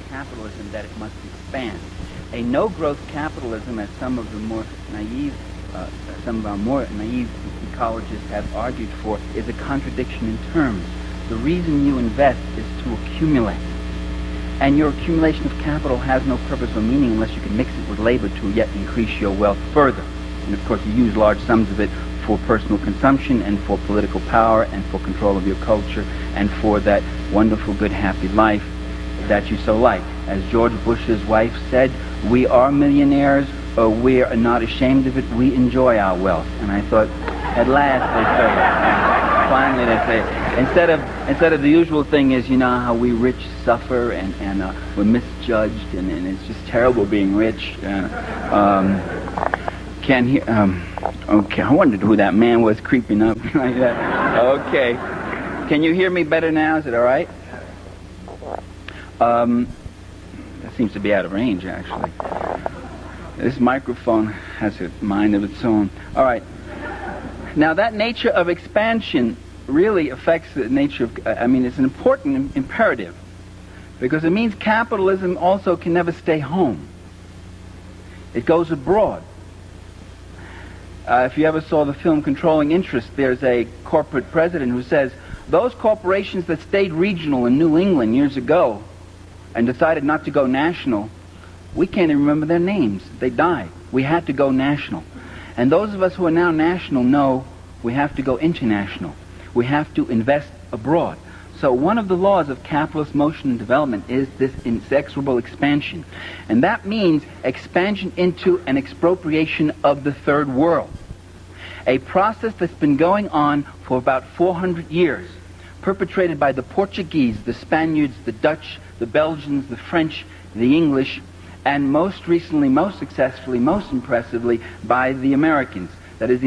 capitalism that it must expand. A no-growth capitalism, as some of our more naive ecologists have argued for, is a contradiction in terms. The reason you invest is to accumulate. And your accumulation of capital has no purpose or meaning unless you can mix it with labor to yet increase your wealth further. And of course you use large sums of it for personal consumption and for political power and for control of your culture and for that wonderful, good, happy life that you so like. As George Bush's wife said, we are millionaires, we are not ashamed of it, we enjoy our wealth. And I thought, at last they say it. Finally they say it. Instead of the usual thing is, you know, how we rich suffer and we're misjudged and it's just terrible being rich. Can't hear. Okay, I wondered who that man was creeping up like that. Okay. Can you hear me better now? Is it all right? That seems to be out of range, actually. This microphone has a mind of its own. All right. Now, that nature of expansion really affects the nature of... it's an important imperative because it means capitalism also can never stay home. It goes abroad. If you ever saw the film Controlling Interest, there's a corporate president who says, those corporations that stayed regional in New England years ago and decided not to go national, we can't even remember their names. They died. We had to go national. And those of us who are now national know we have to go international. We have to invest abroad. So one of the laws of capitalist motion and development is this inexorable expansion. And that means expansion into an expropriation of the third world. A process that's been going on for about 400 years, perpetrated by the Portuguese, the Spaniards, the Dutch, the Belgians, the French, the English, and most recently, most successfully, most impressively, by the Americans. That is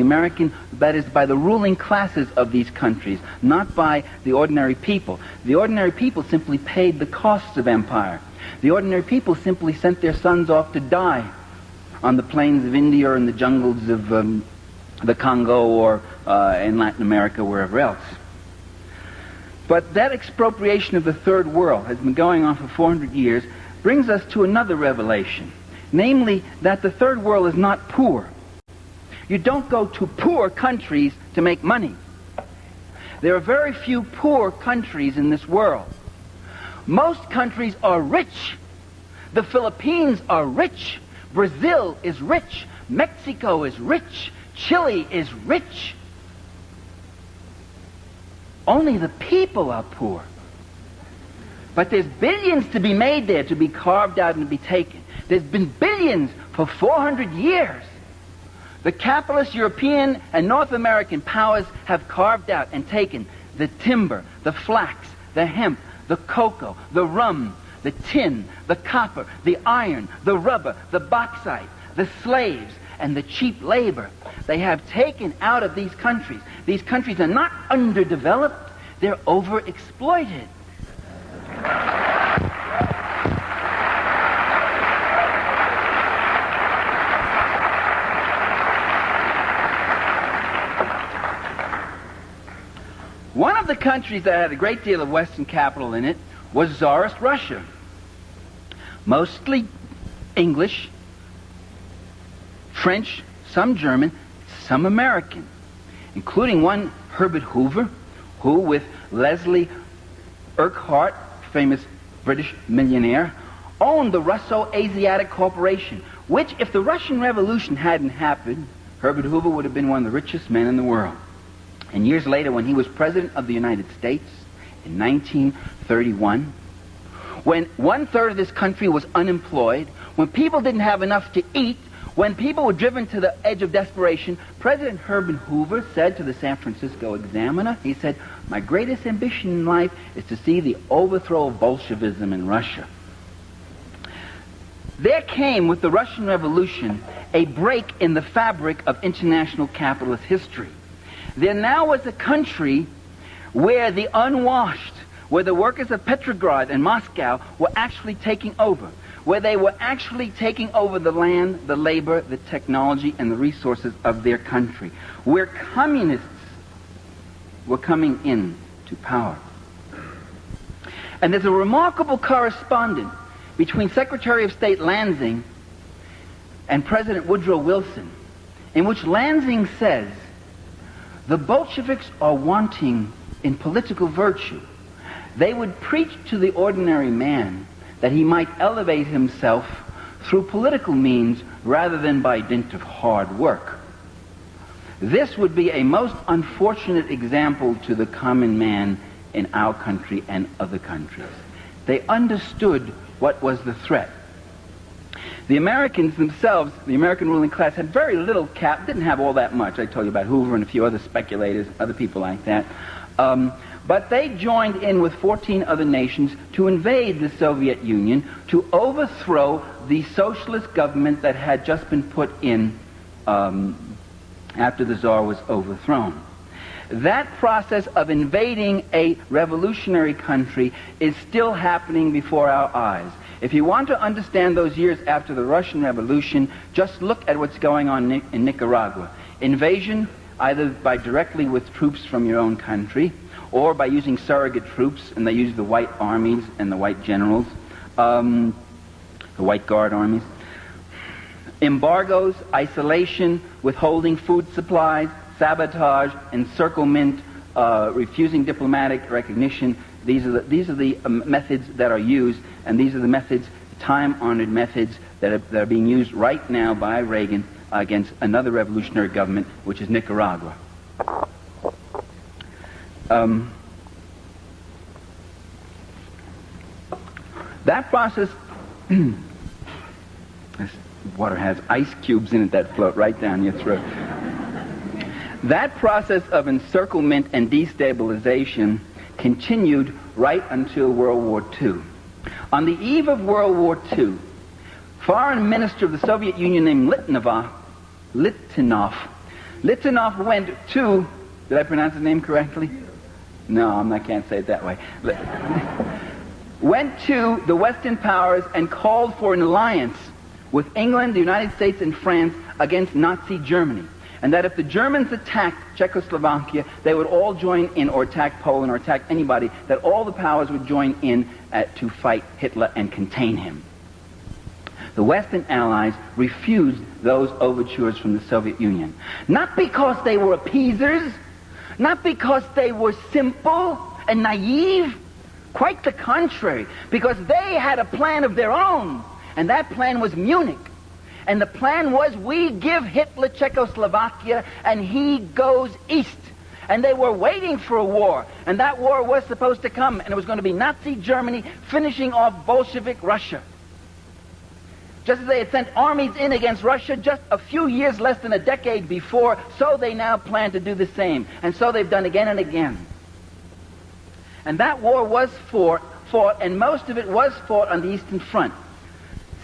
by the ruling classes of these countries, not by the ordinary people. The ordinary people simply paid the costs of empire. The ordinary people simply sent their sons off to die on the plains of India or in the jungles of the Congo or in Latin America, wherever else. But that expropriation of the third world has been going on for 400 years, brings us to another revelation, namely that the third world is not poor. You don't go to poor countries to make money. There are very few poor countries in this world. Most countries are rich. The Philippines are rich. Brazil is rich. Mexico is rich. Chile is rich. Only the people are poor. But there's billions to be made there, to be carved out and to be taken. There's been billions for 400 years. The capitalist European and North American powers have carved out and taken the timber, the flax, the hemp, the cocoa, the rum, the tin, the copper, the iron, the rubber, the bauxite, the slaves, and the cheap labor. They have taken out of these countries. These countries are not underdeveloped, they're overexploited. One of the countries that had a great deal of Western capital in it was Tsarist Russia. Mostly English, French, some German, some American, including one Herbert Hoover, who with Leslie Urquhart, famous British millionaire, owned the Russo-Asiatic Corporation, which, if the Russian Revolution hadn't happened, Herbert Hoover would have been one of the richest men in the world. And years later, when he was President of the United States, in 1931, when 1/3 of this country was unemployed, when people didn't have enough to eat, when people were driven to the edge of desperation, President Herbert Hoover said to the San Francisco Examiner, he said, "My greatest ambition in life is to see the overthrow of Bolshevism in Russia." There came, with the Russian Revolution, a break in the fabric of international capitalist history. There now was a country where the unwashed, where the workers of Petrograd and Moscow were actually taking over, where they were actually taking over the land, the labor, the technology, and the resources of their country, where communists were coming in to power. And there's a remarkable correspondent between Secretary of State Lansing and President Woodrow Wilson, in which Lansing says, the Bolsheviks are wanting in political virtue. They would preach to the ordinary man that he might elevate himself through political means rather than by dint of hard work. This would be a most unfortunate example to the common man in our country and other countries. They understood what was the threat. The Americans themselves, the American ruling class, had very little didn't have all that much. I told you about Hoover and a few other speculators, other people like that. But they joined in with 14 other nations to invade the Soviet Union, to overthrow the socialist government that had just been put in after the Tsar was overthrown. That process of invading a revolutionary country is still happening before our eyes. If you want to understand those years after the Russian Revolution, just look at what's going on in Nicaragua. Invasion, either by directly with troops from your own country, or by using surrogate troops, and they use the white armies and the white generals, the white guard armies. Embargoes, isolation, withholding food supplies, sabotage, encirclement, refusing diplomatic recognition. These are the methods that are used, and these are the methods, time-honored methods, that are being used right now by Reagan against another revolutionary government, which is Nicaragua. That process, this water has ice cubes in it that float right down your throat. That process of encirclement and destabilization continued right until World War II. On the eve of World War II, Foreign Minister of the Soviet Union named Litanov went to, did I pronounce his name correctly? No, I can't say it that way. Went to the Western powers and called for an alliance with England, the United States, and France against Nazi Germany. And that if the Germans attacked Czechoslovakia, they would all join in, or attack Poland, or attack anybody, that all the powers would join in to fight Hitler and contain him. The Western Allies refused those overtures from the Soviet Union. Not because they were appeasers, not because they were simple and naive, quite the contrary, because they had a plan of their own, and that plan was Munich. And the plan was, we give Hitler Czechoslovakia and he goes east. And they were waiting for a war, and that war was supposed to come, and it was going to be Nazi Germany finishing off Bolshevik Russia. Just as they had sent armies in against Russia just a few years, less than a decade before, so they now plan to do the same. And so they've done again and again. And that war was fought, and most of it was fought on the Eastern Front.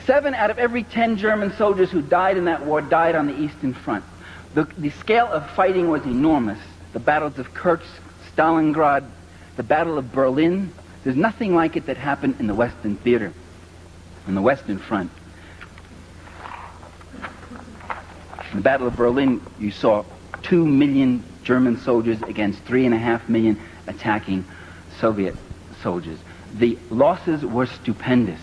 7 out of every 10 German soldiers who died in that war died on the Eastern Front. The scale of fighting was enormous. The battles of Kursk, Stalingrad, the Battle of Berlin. There's nothing like it that happened in the Western theater, on the Western Front. In the Battle of Berlin, you saw 2 million German soldiers against 3.5 million attacking Soviet soldiers. The losses were stupendous.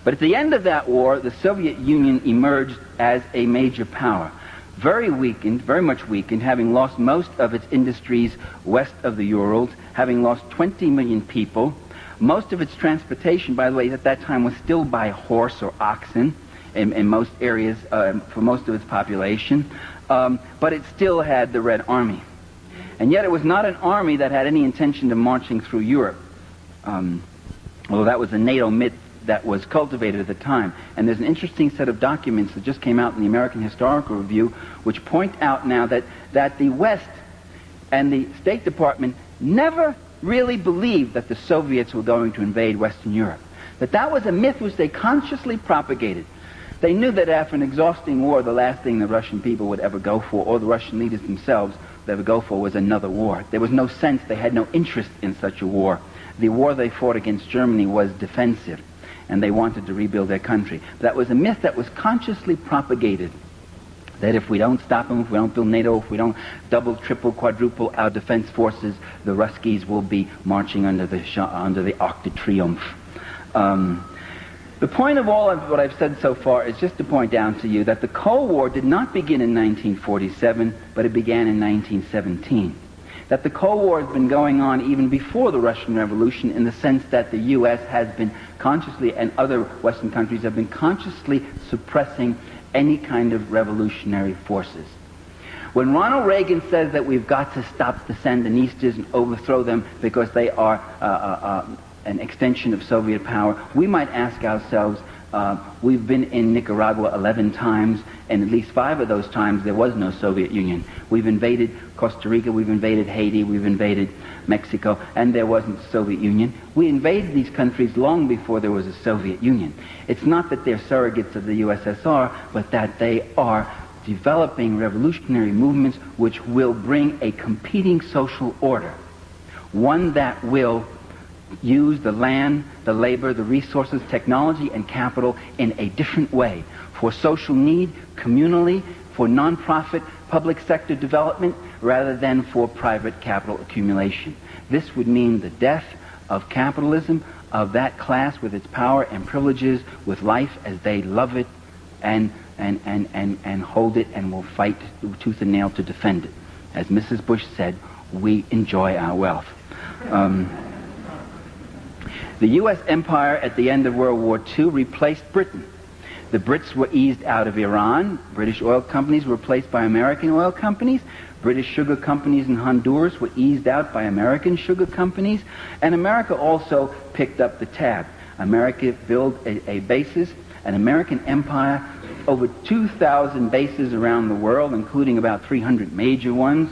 But at the end of that war, the Soviet Union emerged as a major power. Very weakened, very much weakened, having lost most of its industries west of the Urals, having lost 20 million people. Most of its transportation, by the way, at that time was still by horse or oxen in most areas for most of its population. But it still had the Red Army. And yet it was not an army that had any intention of marching through Europe. Although that was a NATO myth that was cultivated at the time. And there's an interesting set of documents that just came out in the American Historical Review which point out now that the West and the State Department never really believed that the Soviets were going to invade Western Europe. That was a myth which they consciously propagated. They knew that after an exhausting war, the last thing the Russian people would ever go for, or the Russian leaders themselves would ever go for, was another war. There was no sense, they had no interest in such a war. The war they fought against Germany was defensive, and they wanted to rebuild their country. That was a myth that was consciously propagated, that if we don't stop them, if we don't build NATO, if we don't double, triple, quadruple our defense forces, the Ruskies will be marching under the Arc de Triomphe. The point of all of what I've said so far is just to point out to you that the Cold War did not begin in 1947, but it began in 1917. That the Cold War has been going on even before the Russian Revolution, in the sense that the U.S. has been consciously, and other Western countries have been consciously suppressing any kind of revolutionary forces. When Ronald Reagan says that we've got to stop the Sandinistas and overthrow them because they are an extension of Soviet power, we might ask ourselves, we've been in Nicaragua 11 times, and at least 5 of those times there was no Soviet Union. We've invaded Costa Rica, we've invaded Haiti, we've invaded Mexico, and there wasn't the Soviet Union. We invaded these countries long before there was a Soviet Union. It's not that they're surrogates of the USSR, but that they are developing revolutionary movements which will bring a competing social order, one that will use the land, the labor, the resources, technology, and capital in a different way, for social need, communally, for non-profit, public sector development, rather than for private capital accumulation. This would mean the death of capitalism, of that class with its power and privileges, with life as they love it, and hold it, and will fight tooth and nail to defend it. As Mrs. Bush said, we enjoy our wealth. The U.S. empire at the end of World War II replaced Britain. The Brits were eased out of Iran. British oil companies were replaced by American oil companies. British sugar companies in Honduras were eased out by American sugar companies. And America also picked up the tab. America built a basis, an American empire, over 2,000 bases around the world, including about 300 major ones.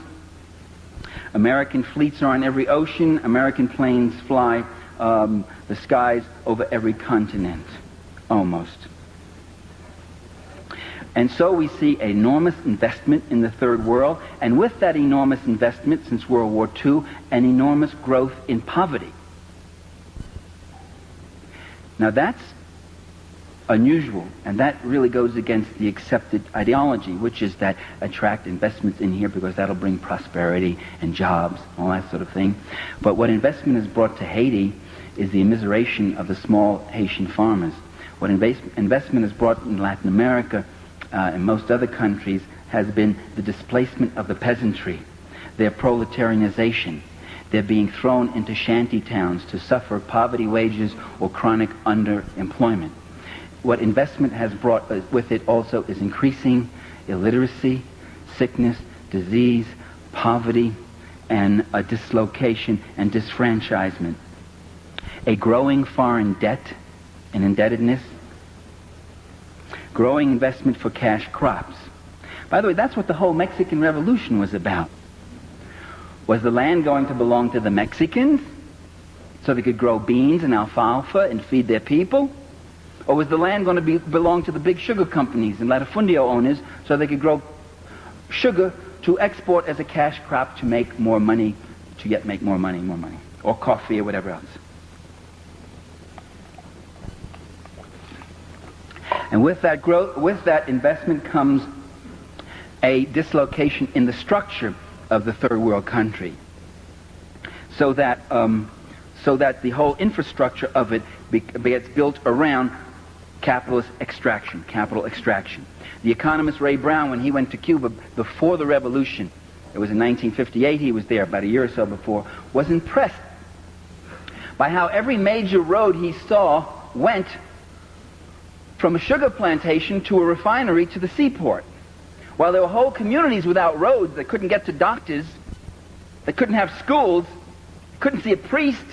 American fleets are on every ocean. American planes fly the skies over every continent, almost. And so we see enormous investment in the Third World, and with that enormous investment since World War II, an enormous growth in poverty. Now that's unusual, and that really goes against the accepted ideology, which is that attract investments in here because that'll bring prosperity and jobs, all that sort of thing. But what investment has brought to Haiti is the immiseration of the small Haitian farmers. What investment has brought in Latin America and most other countries has been the displacement of the peasantry, their proletarianization. They're being thrown into shanty towns to suffer poverty wages or chronic underemployment. What investment has brought with it also is increasing illiteracy, sickness, disease, poverty, and a dislocation and disfranchisement. A growing foreign debt and indebtedness, growing investment for cash crops. By the way, that's what the whole Mexican Revolution was about. Was the land going to belong to the Mexicans so they could grow beans and alfalfa and feed their people? Or was the land going to belong to the big sugar companies and latifundio owners so they could grow sugar to export as a cash crop to make more money, to yet make more money, or coffee or whatever else? And with that growth, with that investment comes a dislocation in the structure of the third world country, so that the whole infrastructure of it gets built around capitalist extraction, capital extraction. The economist Ray Brown, when he went to Cuba before the revolution, it was in 1958, he was there about a year or so before, was impressed by how every major road he saw went from a sugar plantation to a refinery to the seaport. While there were whole communities without roads, that couldn't get to doctors, that couldn't have schools, couldn't see a priest,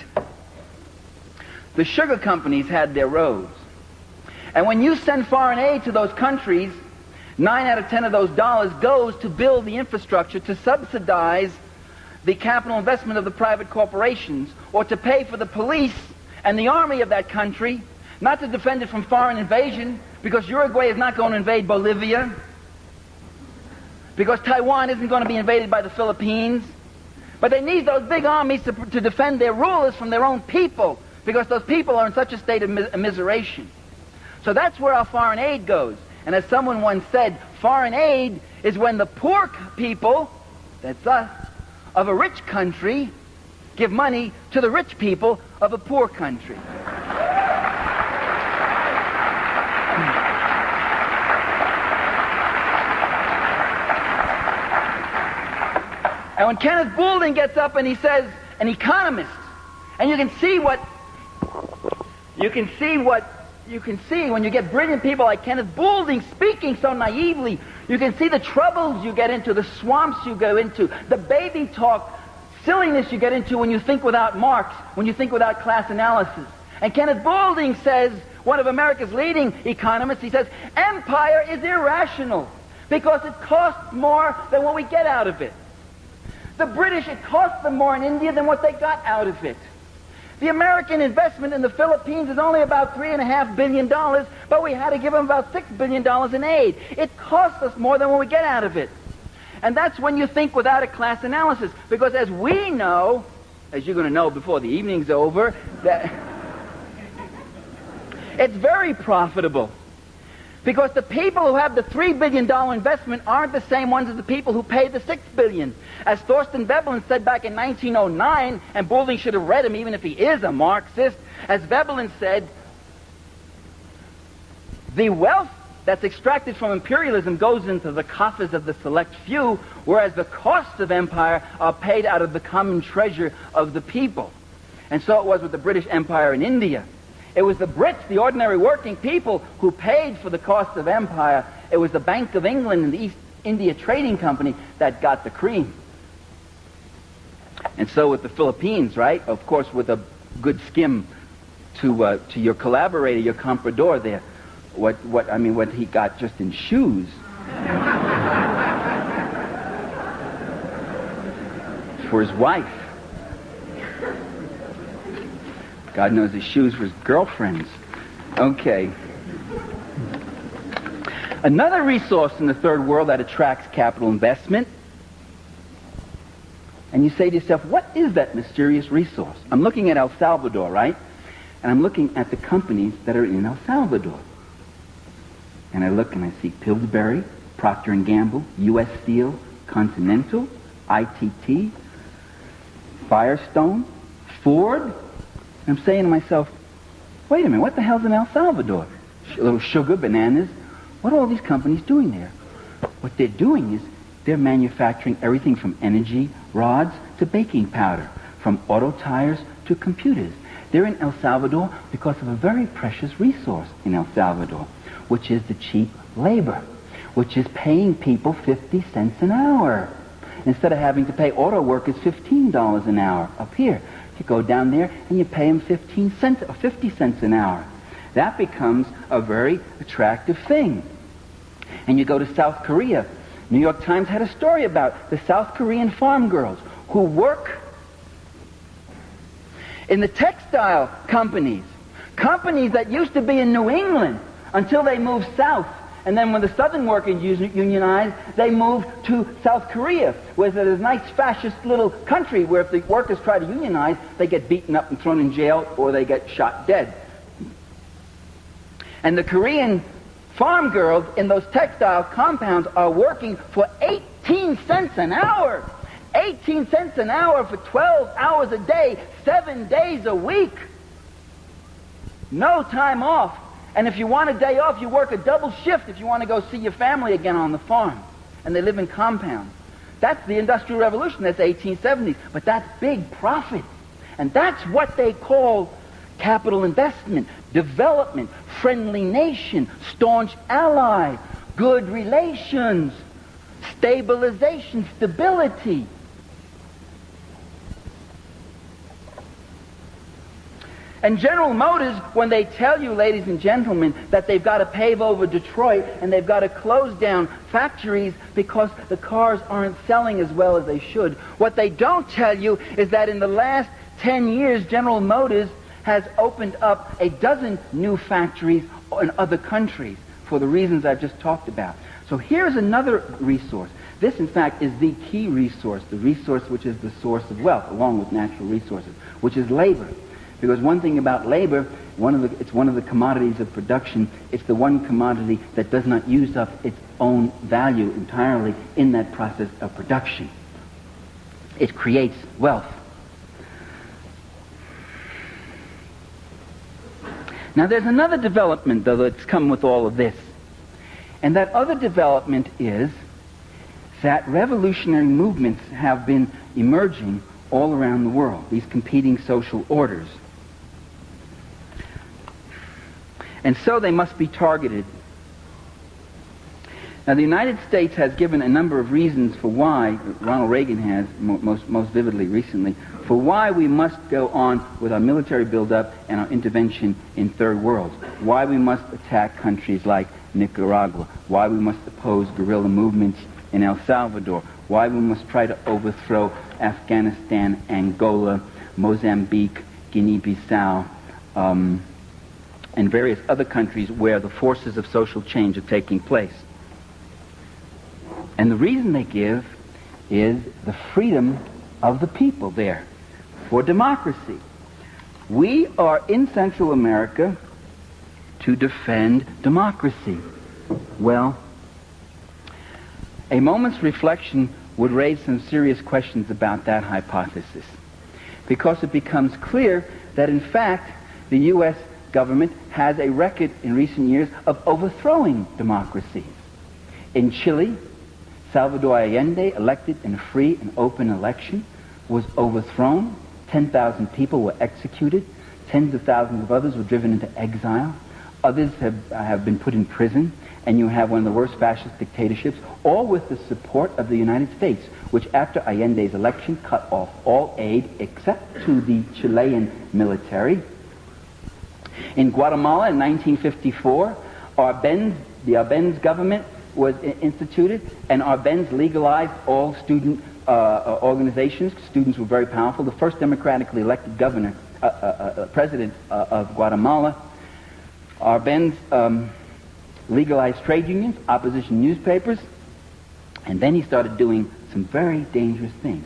the sugar companies had their roads. And when you send foreign aid to those countries, 9 out of 10 of those dollars goes to build the infrastructure, to subsidize the capital investment of the private corporations, or to pay for the police and the army of that country, not to defend it from foreign invasion, because Uruguay is not going to invade Bolivia, because Taiwan isn't going to be invaded by the Philippines. But they need those big armies to defend their rulers from their own people, because those people are in such a state of immiseration. So that's where our foreign aid goes. And as someone once said, foreign aid is when the poor people, that's us, of a rich country, give money to the rich people of a poor country. when Kenneth Boulding gets up and he says, an economist, and you can see when you get brilliant people like Kenneth Boulding speaking so naively, you can see the troubles you get into, the swamps you go into, the baby talk, silliness you get into when you think without Marx, when you think without class analysis. And Kenneth Boulding says, one of America's leading economists, he says, empire is irrational because it costs more than what we get out of it. The British, it cost them more in India than what they got out of it. The American investment in the Philippines is only about $3.5 billion, but we had to give them about $6 billion in aid. It costs us more than what we get out of it. And that's when you think without a class analysis, because as we know, as you're going to know before the evening's over, that it's very profitable. Because the people who have the $3 billion investment aren't the same ones as the people who pay the $6 billion. As Thorsten Veblen said back in 1909, and Boulding should have read him even if he is a Marxist, as Veblen said, the wealth that's extracted from imperialism goes into the coffers of the select few, whereas the costs of empire are paid out of the common treasure of the people. And so it was with the British Empire in India. It was the Brits, the ordinary working people, who paid for the cost of empire. It was the Bank of England and the East India Trading Company that got the cream. And so with the Philippines, right? Of course, with a good skim to your collaborator, your comprador there, what he got just in shoes. For his wife. God knows his shoes for his girlfriends. Okay. Another resource in the third world that attracts capital investment. And you say to yourself, what is that mysterious resource? I'm looking at El Salvador, right? And I'm looking at the companies that are in El Salvador. And I look and I see Pillsbury, Procter & Gamble, U.S. Steel, Continental, ITT, Firestone, Ford. I'm saying to myself, wait a minute, what the hell's in El Salvador? A little sugar, bananas. What are all these companies doing there? What they're doing is they're manufacturing everything from energy rods to baking powder, from auto tires to computers. They're in El Salvador because of a very precious resource in El Salvador, which is the cheap labor, which is paying people 50 cents an hour. Instead of having to pay auto workers $15 an hour up here. You go down there and you pay them 15 cents or 50 cents an hour. That becomes a very attractive thing. And you go to South Korea. New York Times had a story about the South Korean farm girls who work in the textile companies that used to be in New England until they moved south. And then when the Southern workers unionized, they moved to South Korea, where there's a nice fascist little country where if the workers try to unionize, they get beaten up and thrown in jail or they get shot dead. And the Korean farm girls in those textile compounds are working for 18 cents an hour. 18 cents an hour for 12 hours a day, 7 days a week. No time off. And if you want a day off, you work a double shift if you want to go see your family again on the farm. And they live in compounds. That's the Industrial Revolution. That's 1870s. But that's big profit. And that's what they call capital investment, development, friendly nation, staunch ally, good relations, stabilization, stability. And General Motors, when they tell you, ladies and gentlemen, that they've got to pave over Detroit and they've got to close down factories because the cars aren't selling as well as they should, what they don't tell you is that in the last 10 years, General Motors has opened up a dozen new factories in other countries for the reasons I've just talked about. So here's another resource. This, in fact, is the key resource, the resource which is the source of wealth, along with natural resources, which is labor. Because one thing about labor, it's one of the commodities of production. It's the one commodity that does not use up its own value entirely in that process of production. It creates wealth. Now there's another development, though, that's come with all of this. And that other development is that revolutionary movements have been emerging all around the world, these competing social orders. And so they must be targeted. Now, the United States has given a number of reasons for why, Ronald Reagan has most vividly recently, for why we must go on with our military buildup and our intervention in third worlds, why we must attack countries like Nicaragua, why we must oppose guerrilla movements in El Salvador, why we must try to overthrow Afghanistan, Angola, Mozambique, Guinea-Bissau, and various other countries where the forces of social change are taking place. And the reason they give is the freedom of the people there for democracy. We are in Central America to defend democracy. Well, a moment's reflection would raise some serious questions about that hypothesis, because it becomes clear that in fact the U.S. government has a record in recent years of overthrowing democracies. In Chile, Salvador Allende, elected in a free and open election, was overthrown. 10,000 people were executed. Tens of thousands of others were driven into exile. Others have been put in prison. And you have one of the worst fascist dictatorships, all with the support of the United States, which after Allende's election cut off all aid except to the Chilean military. In Guatemala in 1954, the Arbenz government was instituted, and Arbenz legalized all student organizations. Students were very powerful. The first democratically elected president of Guatemala. Arbenz legalized trade unions, opposition newspapers, and then he started doing some very dangerous things.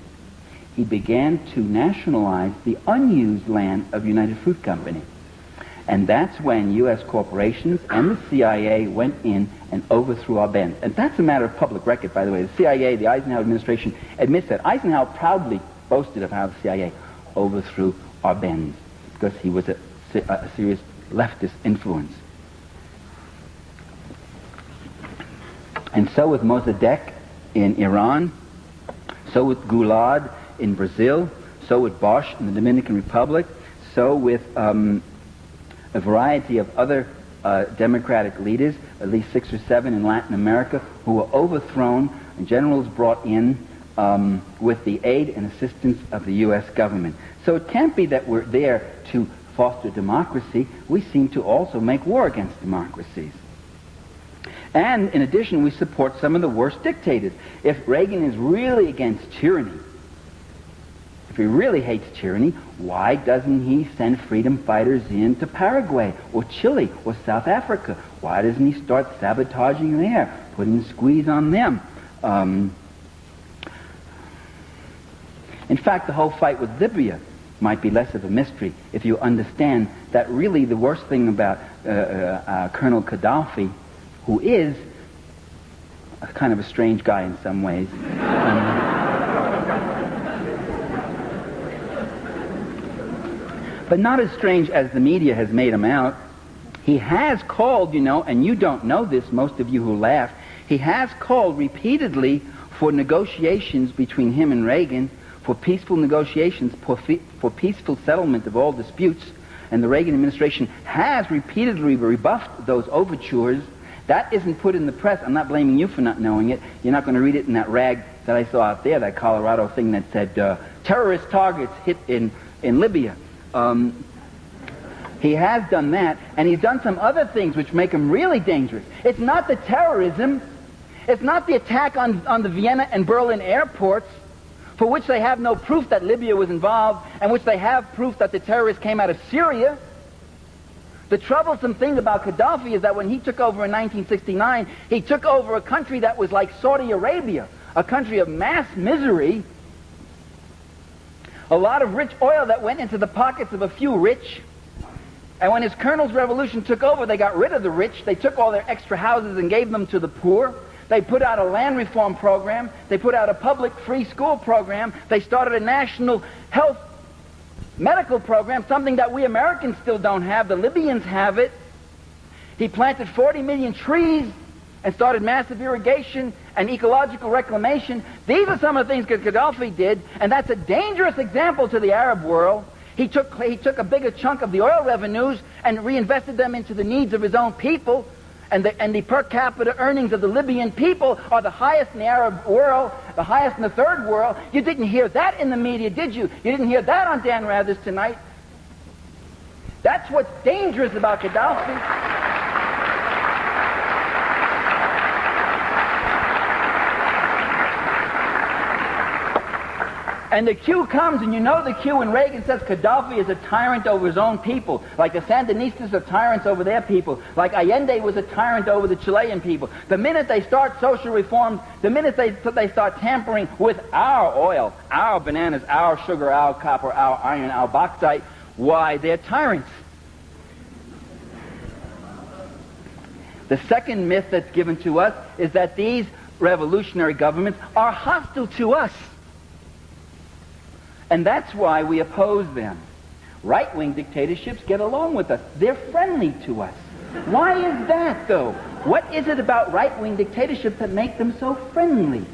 He began to nationalize the unused land of United Fruit Company. And that's when U.S. corporations and the CIA went in and overthrew Arbenz. And that's a matter of public record, by the way. The CIA, the Eisenhower administration, admits that. Eisenhower proudly boasted of how the CIA overthrew Arbenz, because he was a serious leftist influence. And so with Mossadegh in Iran, so with Goulad in Brazil, so with Bosch in the Dominican Republic, so with a variety of other democratic leaders, at least 6 or 7 in Latin America, who were overthrown and generals brought in with the aid and assistance of the U.S. government. So it can't be that we're there to foster democracy. We seem to also make war against democracies. And in addition, we support some of the worst dictators. If Reagan is really against tyranny, if he really hates tyranny, why doesn't he send freedom fighters into Paraguay or Chile or South Africa? Why doesn't he start sabotaging there, putting a squeeze on them? In fact, the whole fight with Libya might be less of a mystery if you understand that really the worst thing about Colonel Gaddafi, who is a kind of a strange guy in some ways, but not as strange as the media has made him out. He has called, and you don't know this, most of you who laugh, he has called repeatedly for negotiations between him and Reagan, for peaceful negotiations, for peaceful settlement of all disputes, and the Reagan administration has repeatedly rebuffed those overtures. That isn't put in the press. I'm not blaming you for not knowing it. You're not going to read it in that rag that I saw out there, that Colorado thing that said, terrorist targets hit in Libya. He has done that, and he's done some other things which make him really dangerous. It's not the terrorism. It's not the attack on the Vienna and Berlin airports, for which they have no proof that Libya was involved, and which they have proof that the terrorists came out of Syria. The troublesome thing about Gaddafi is that when he took over in 1969, he took over a country that was like Saudi Arabia, a country of mass misery, a lot of rich oil that went into the pockets of a few rich. And when his colonel's revolution took over, they got rid of the rich. They took all their extra houses and gave them to the poor. They put out a land reform program. They put out a public free school program. They started a national health medical program, something that we Americans still don't have. The Libyans have it. He planted 40 million trees and started massive irrigation and ecological reclamation. These are some of the things that Gaddafi did, and that's a dangerous example to the Arab world. He took a bigger chunk of the oil revenues and reinvested them into the needs of his own people, and the per capita earnings of the Libyan people are the highest in the Arab world, the highest in the third world. You didn't hear that in the media, did you? You didn't hear that on Dan Rather's Tonight. That's what's dangerous about Gaddafi. And the cue comes, and you know the cue when Reagan says Gaddafi is a tyrant over his own people, like the Sandinistas are tyrants over their people, like Allende was a tyrant over the Chilean people. The minute they start social reforms, the minute they start tampering with our oil, our bananas, our sugar, our copper, our iron, our bauxite, why, they're tyrants. The second myth that's given to us is that these revolutionary governments are hostile to us. And that's why we oppose them. Right-wing dictatorships get along with us. They're friendly to us. Why is that, though? What is it about right-wing dictatorships that make them so friendly?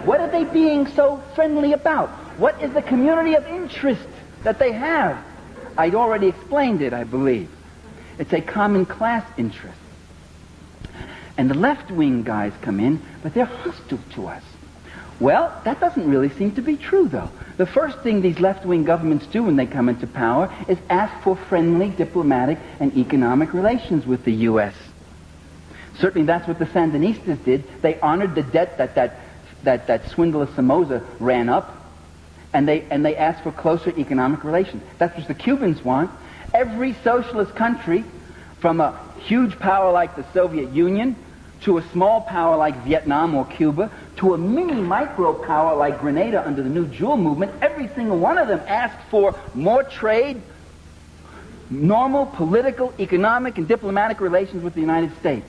What are they being so friendly about? What is the community of interest that they have? I'd already explained it, I believe. It's a common class interest. And the left-wing guys come in, but they're hostile to us. Well, that doesn't really seem to be true, though. The first thing these left-wing governments do when they come into power is ask for friendly diplomatic and economic relations with the U.S. Certainly that's what the Sandinistas did. They honored the debt that swindler Somoza ran up, and they asked for closer economic relations. That's what the Cubans want. Every socialist country, from a huge power like the Soviet Union to a small power like Vietnam or Cuba, to a mini micro power like Grenada under the New Jewel movement, every single one of them asked for more trade, normal political, economic, and diplomatic relations with the United States.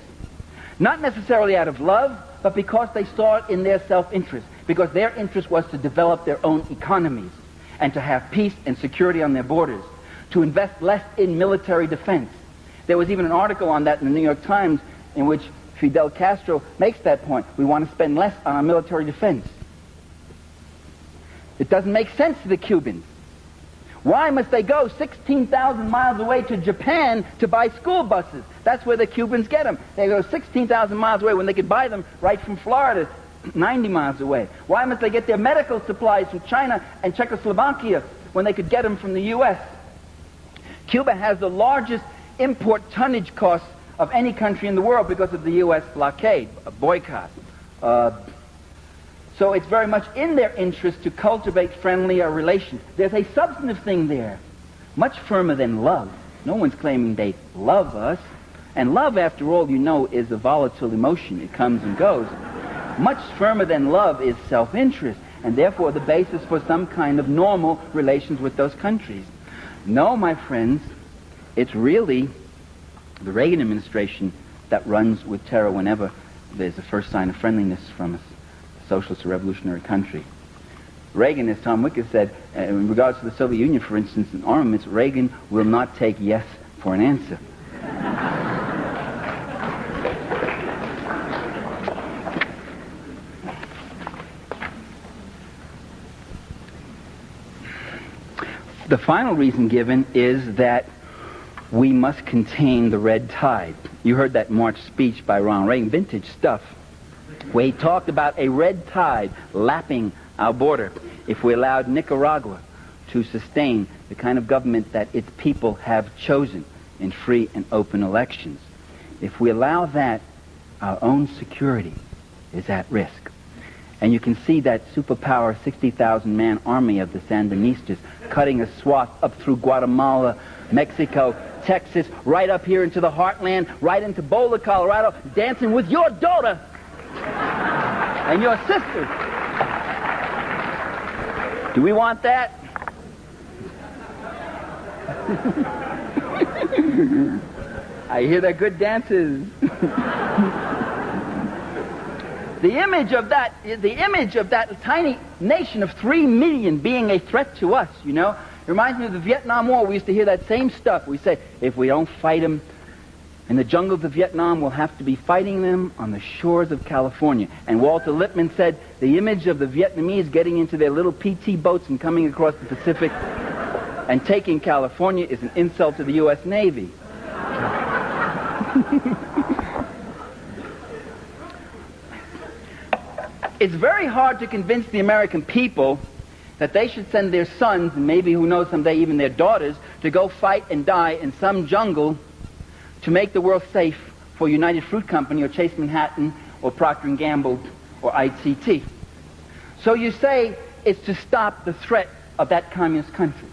Not necessarily out of love, but because they saw it in their self-interest, because their interest was to develop their own economies and to have peace and security on their borders, to invest less in military defense. There was even an article on that in the New York Times in which Fidel Castro makes that point. We want to spend less on our military defense. It doesn't make sense to the Cubans. Why must they go 16,000 miles away to Japan to buy school buses? That's where the Cubans get them. They go 16,000 miles away when they could buy them right from Florida, 90 miles away. Why must they get their medical supplies from China and Czechoslovakia when they could get them from the U.S.? Cuba has the largest import tonnage costs of any country in the world because of the U.S. blockade, a boycott. So it's very much in their interest to cultivate friendlier relations. There's a substantive thing there, much firmer than love. No one's claiming they love us. And love, after all, you know, is a volatile emotion. It comes and goes. Much firmer than love is self-interest, and therefore the basis for some kind of normal relations with those countries. No, my friends, it's really the Reagan administration that runs with terror whenever there's the first sign of friendliness from a socialist or revolutionary country. Reagan, as Tom Wick has said, in regards to the Soviet Union, for instance, in armaments, Reagan will not take yes for an answer. The final reason given is that we must contain the red tide. You heard that March speech by Ronald Reagan, vintage stuff, where he talked about a red tide lapping our border if we allowed Nicaragua to sustain the kind of government that its people have chosen in free and open elections. If we allow that, our own security is at risk. And you can see that superpower 60,000-man army of the Sandinistas cutting a swath up through Guatemala, Mexico, Texas, right up here into the heartland, right into Boulder, Colorado, dancing with your daughter and your sister. Do we want that? I hear they're good dances. The image of that tiny nation of 3 million being a threat to us, you know, it reminds me of the Vietnam War. We used to hear that same stuff. We say, if we don't fight them, In the jungles of Vietnam, we'll have to be fighting them on the shores of California. And Walter Lippmann said the image of the Vietnamese getting into their little PT boats and coming across the Pacific and taking California is an insult to the U.S. Navy. It's very hard to convince the American people that they should send their sons, and maybe, who knows, someday even their daughters, to go fight and die in some jungle to make the world safe for United Fruit Company or Chase Manhattan or Procter & Gamble or ITT. So you say it's to stop the threat of that communist country.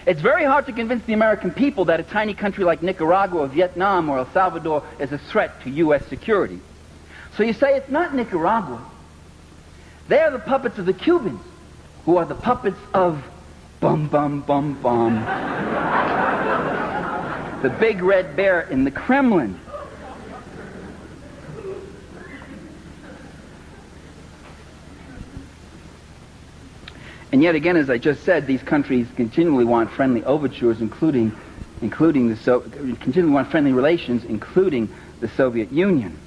It's very hard to convince the American people that a tiny country like Nicaragua or Vietnam or El Salvador is a threat to U.S. security. So you say it's not Nicaragua. They are the puppets of the Cubans, who are the puppets of bum bum bum bum. The big red bear in the Kremlin. And yet again, as I just said, these countries continually want friendly overtures, continually want friendly relations, including the Soviet Union.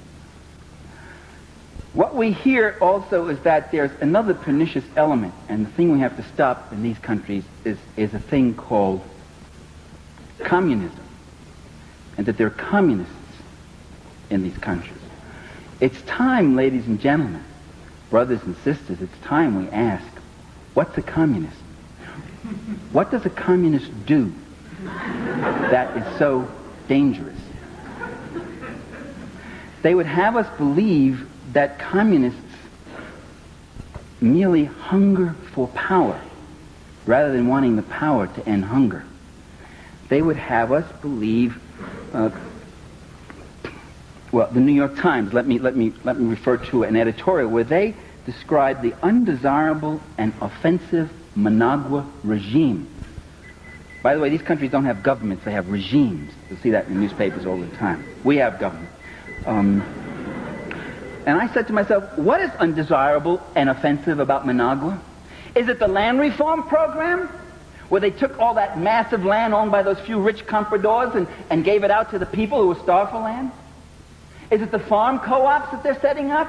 What we hear also is that there's another pernicious element, and the thing we have to stop in these countries is a thing called communism, and that there are communists in these countries. It's time, ladies and gentlemen, brothers and sisters, it's time we ask, what's a communist? What does a communist do that is so dangerous? They would have us believe that communists merely hunger for power rather than wanting the power to end hunger. They would have us believe, well, the New York Times, let me refer to an editorial where they describe the undesirable and offensive Managua regime. By the way, these countries don't have governments, they have regimes. You'll see that in the newspapers all the time. We have government. And I said to myself, what is undesirable and offensive about Managua? Is it the land reform program, where they took all that massive land owned by those few rich compradors and gave it out to the people who were starved for land? Is it the farm co-ops that they're setting up?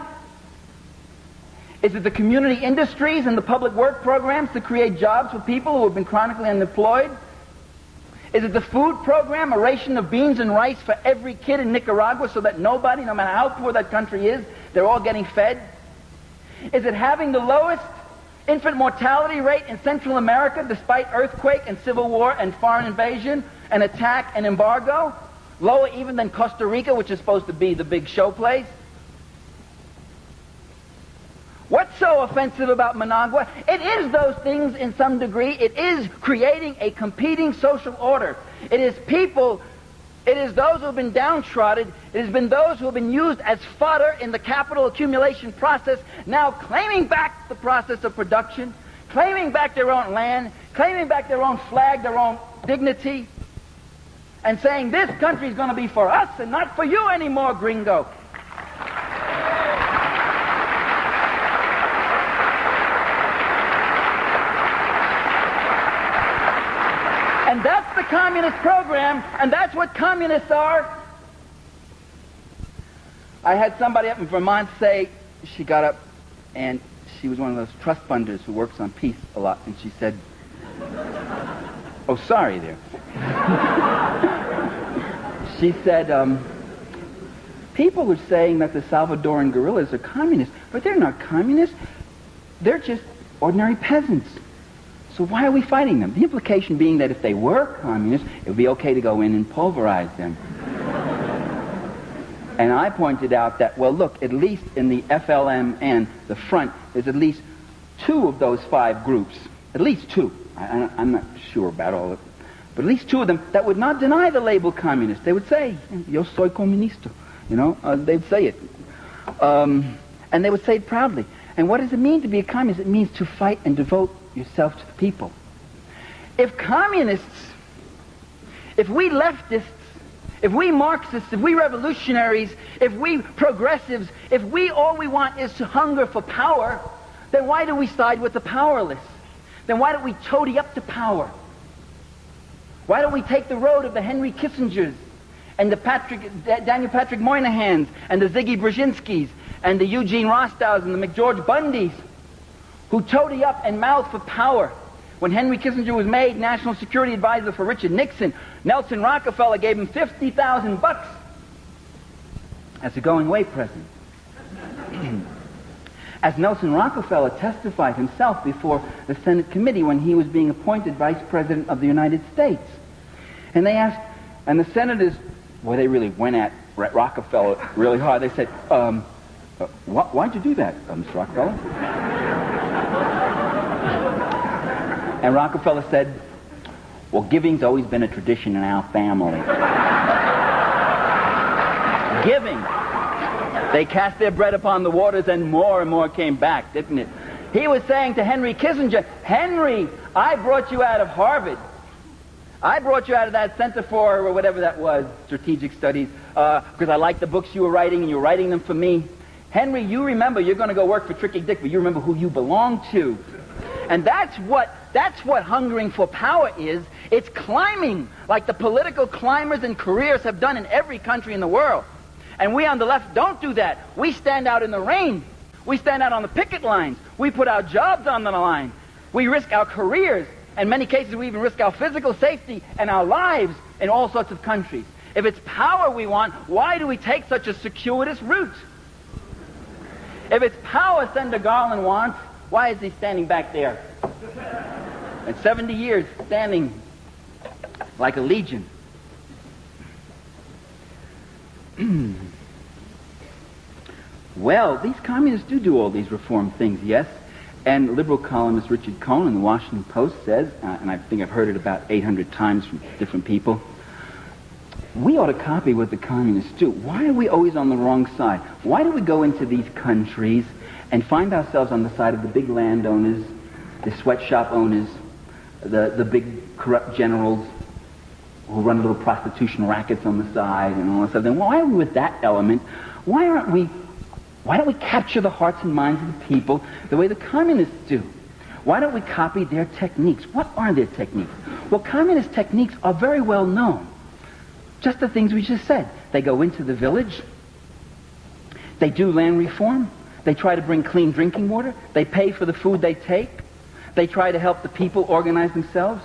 Is it the community industries and the public work programs to create jobs for people who have been chronically unemployed? Is it the food program, a ration of beans and rice for every kid in Nicaragua so that nobody, no matter how poor that country is, they're all getting fed? Is it having the lowest infant mortality rate in Central America despite earthquake and civil war and foreign invasion and attack and embargo? Lower even than Costa Rica, which is supposed to be the big show place? What's so offensive about Managua? It is those things in some degree. It is creating a competing social order. It is people, it is those who have been downtrodden, it has been those who have been used as fodder in the capital accumulation process, now claiming back the process of production, claiming back their own land, claiming back their own flag, their own dignity, and saying this country is going to be for us and not for you anymore, gringo. And that's the communist program, and that's what communists are. I had somebody up in Vermont say, she got up, and she was one of those trust funders who works on peace a lot, and she said, oh, sorry there. She said, people are saying that the Salvadoran guerrillas are communists, but they're not communists. They're just ordinary peasants. So why are we fighting them? The implication being that if they were communists, it would be okay to go in and pulverize them. And I pointed out that, well, look, at least in the FLM and the Front, there's at least two of those five groups, at least two, I'm not sure about all of it, but at least two of them that would not deny the label communist. They would say, yo soy comunista, they'd say it. And they would say it proudly. And what does it mean to be a communist? It means to fight and devote yourself to the people. If communists, if we leftists, if we Marxists, if we revolutionaries, if we progressives, if we all we want is to hunger for power, then why do we side with the powerless? Then why don't we toady up to power? Why don't we take the road of the Henry Kissingers and the Daniel Patrick Moynahans and the Ziggy Brzezinskis and the Eugene Rostows and the McGeorge Bundys, who toady up and mouthed for power. When Henry Kissinger was made National Security Advisor for Richard Nixon, Nelson Rockefeller gave him $50,000 as a going-away present. As Nelson Rockefeller testified himself before the Senate committee when he was being appointed Vice President of the United States. And they asked, and the senators, well, they really went at Rockefeller really hard. They said, why'd you do that, Mr. Rockefeller? And Rockefeller said, well, giving's always been a tradition in our family. Giving. They cast their bread upon the waters and more came back, didn't it? He was saying to Henry Kissinger, Henry, I brought you out of Harvard. I brought you out of that Center for, or whatever that was, Strategic Studies, because I liked the books you were writing and you were writing them for me. Henry, you remember you're going to go work for Tricky Dick, but you remember who you belong to. And that's what hungering for power is. It's climbing, like the political climbers and careers have done in every country in the world. And we on the left don't do that. We stand out in the rain. We stand out on the picket lines. We put our jobs on the line. We risk our careers. In many cases, we even risk our physical safety and our lives in all sorts of countries. If it's power we want, why do we take such a circuitous route? If it's power Senator Garland wants, why is he standing back there? And 70 years standing like a legion. Well, these communists do all these reform things, yes. And liberal columnist Richard Cohen in the Washington Post says, and I think I've heard it about 800 times from different people, we ought to copy what the communists do. Why are we always on the wrong side? Why do we go into these countries and find ourselves on the side of the big landowners, the sweatshop owners, the big corrupt generals who run little prostitution rackets on the side and all that stuff? Then why are we with that element? Why don't we capture the hearts and minds of the people the way the communists do? Why don't we copy their techniques? What are their techniques? Well, communist techniques are very well known. Just the things we just said. They go into the village. They do land reform. They try to bring clean drinking water. They pay for the food they take. They try to help the people organize themselves.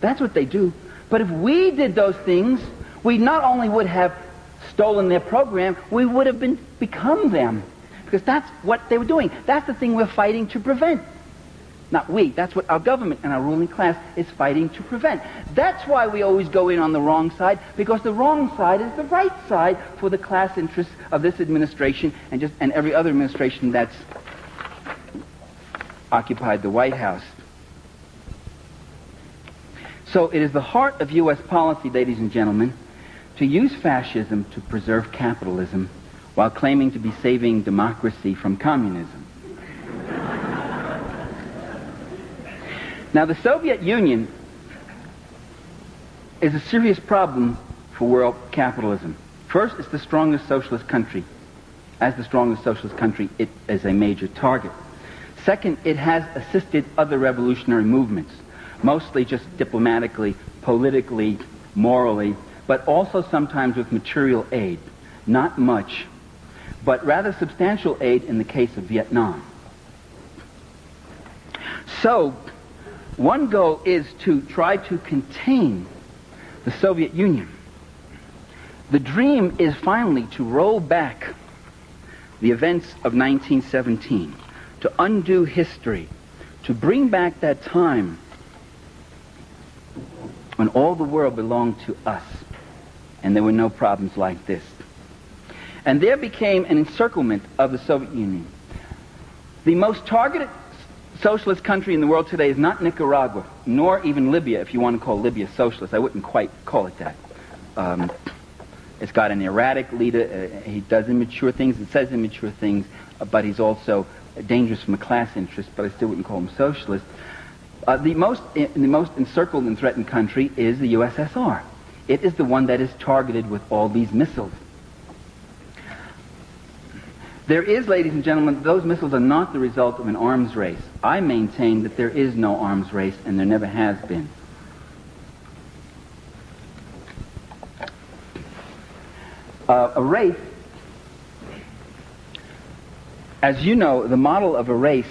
That's what they do. But if we did those things, we not only would have stolen their program, we would have become them. Because that's what they were doing. That's the thing we're fighting to prevent. Not we. That's what our government and our ruling class is fighting to prevent. That's why we always go in on the wrong side, because the wrong side is the right side for the class interests of this administration and every other administration that's occupied the White House. So it is the heart of U.S. policy, ladies and gentlemen, to use fascism to preserve capitalism while claiming to be saving democracy from communism. Now, the Soviet Union is a serious problem for world capitalism. First, it's the strongest socialist country. As the strongest socialist country, it is a major target. Second, it has assisted other revolutionary movements, mostly just diplomatically, politically, morally, but also sometimes with material aid. Not much, but rather substantial aid in the case of Vietnam. So, one goal is to try to contain the Soviet Union. The dream is finally to roll back the events of 1917, to undo history, to bring back that time when all the world belonged to us and there were no problems like this. And there became an encirclement of the Soviet Union. The most targeted socialist country in the world today is not Nicaragua, nor even Libya, if you want to call Libya socialist. I wouldn't quite call it that. It's got an erratic leader. He does immature things. It says immature things, but he's also dangerous from a class interest, but I still wouldn't call him socialist. The most encircled and threatened country is the USSR. It is the one that is targeted with all these missiles. There is, ladies and gentlemen, those missiles are not the result of an arms race. I maintain that there is no arms race, and there never has been. A race, as you know, the model of a race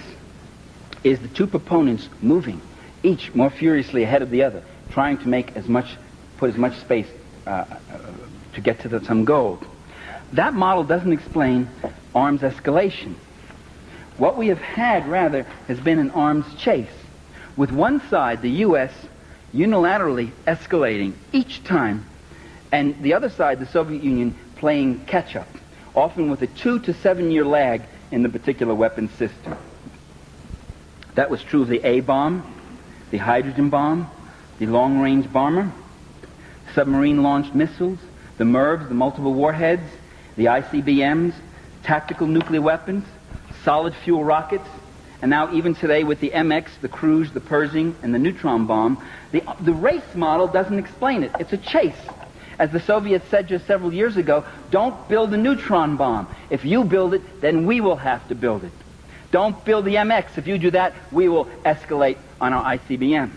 is the two proponents moving, each more furiously ahead of the other, trying to put as much space to get to some goal. That model doesn't explain arms escalation. What we have had, rather, has been an arms chase, with one side, the U.S., unilaterally escalating each time, and the other side, the Soviet Union, playing catch-up, often with a 2 to 7 year lag in the particular weapons system. That was true of the A-bomb, the hydrogen bomb, the long-range bomber, submarine-launched missiles, the MIRVs, the multiple warheads, the ICBMs, tactical nuclear weapons, solid-fuel rockets, and now even today with the MX, the cruise, the Pershing, and the neutron bomb. The race model doesn't explain it. It's a chase. As the Soviets said just several years ago, don't build a neutron bomb. If you build it, then we will have to build it. Don't build the MX. If you do that, we will escalate on our ICBMs.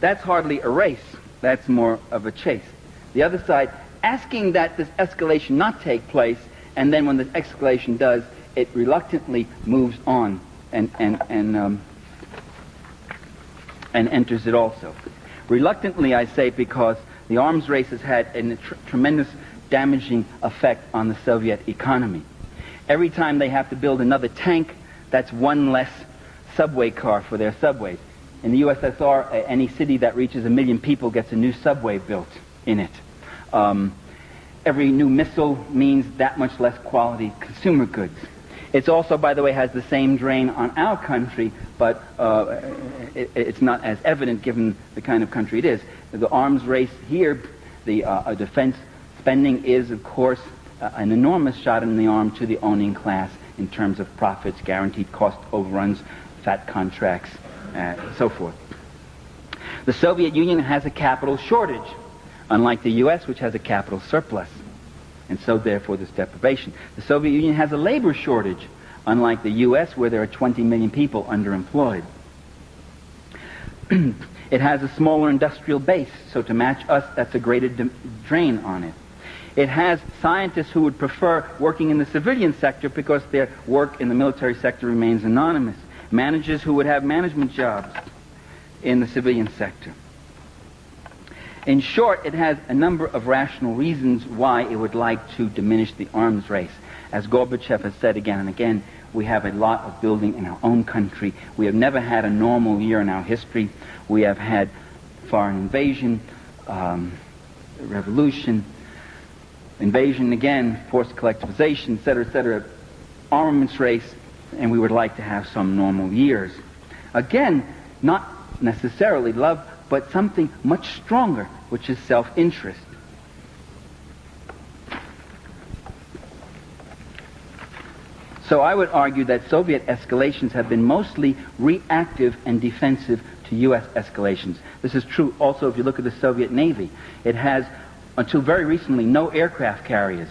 That's hardly a race. That's more of a chase. The other side, asking that this escalation not take place, and then when the escalation does, it reluctantly moves on and enters it also. Reluctantly, I say, because the arms race has had a tremendous damaging effect on the Soviet economy. Every time they have to build another tank, that's one less subway car for their subways. In the USSR, any city that reaches 1 million people gets a new subway built in it. Every new missile means that much less quality consumer goods. It's also, by the way, has the same drain on our country, but it's not as evident given the kind of country it is. The arms race here, the defense spending is, of course, an enormous shot in the arm to the owning class in terms of profits, guaranteed cost overruns, fat contracts, so forth. The Soviet Union has a capital shortage, unlike the U.S., which has a capital surplus. And so, therefore, this deprivation. The Soviet Union has a labor shortage, unlike the U.S., where there are 20 million people underemployed. It has a smaller industrial base, so to match us, that's a greater drain on it. It has scientists who would prefer working in the civilian sector because their work in the military sector remains anonymous. Managers who would have management jobs in the civilian sector. In short, it has a number of rational reasons why it would like to diminish the arms race. As Gorbachev has said again and again, we have a lot of building in our own country. We have never had a normal year in our history. We have had foreign invasion, revolution, invasion again, forced collectivization, etc., armaments race, and we would like to have some normal years. Again, not necessarily love, but something much stronger, which is self-interest. So I would argue that Soviet escalations have been mostly reactive and defensive to U.S. escalations. This is true also if you look at the Soviet Navy. It has, until very recently, no aircraft carriers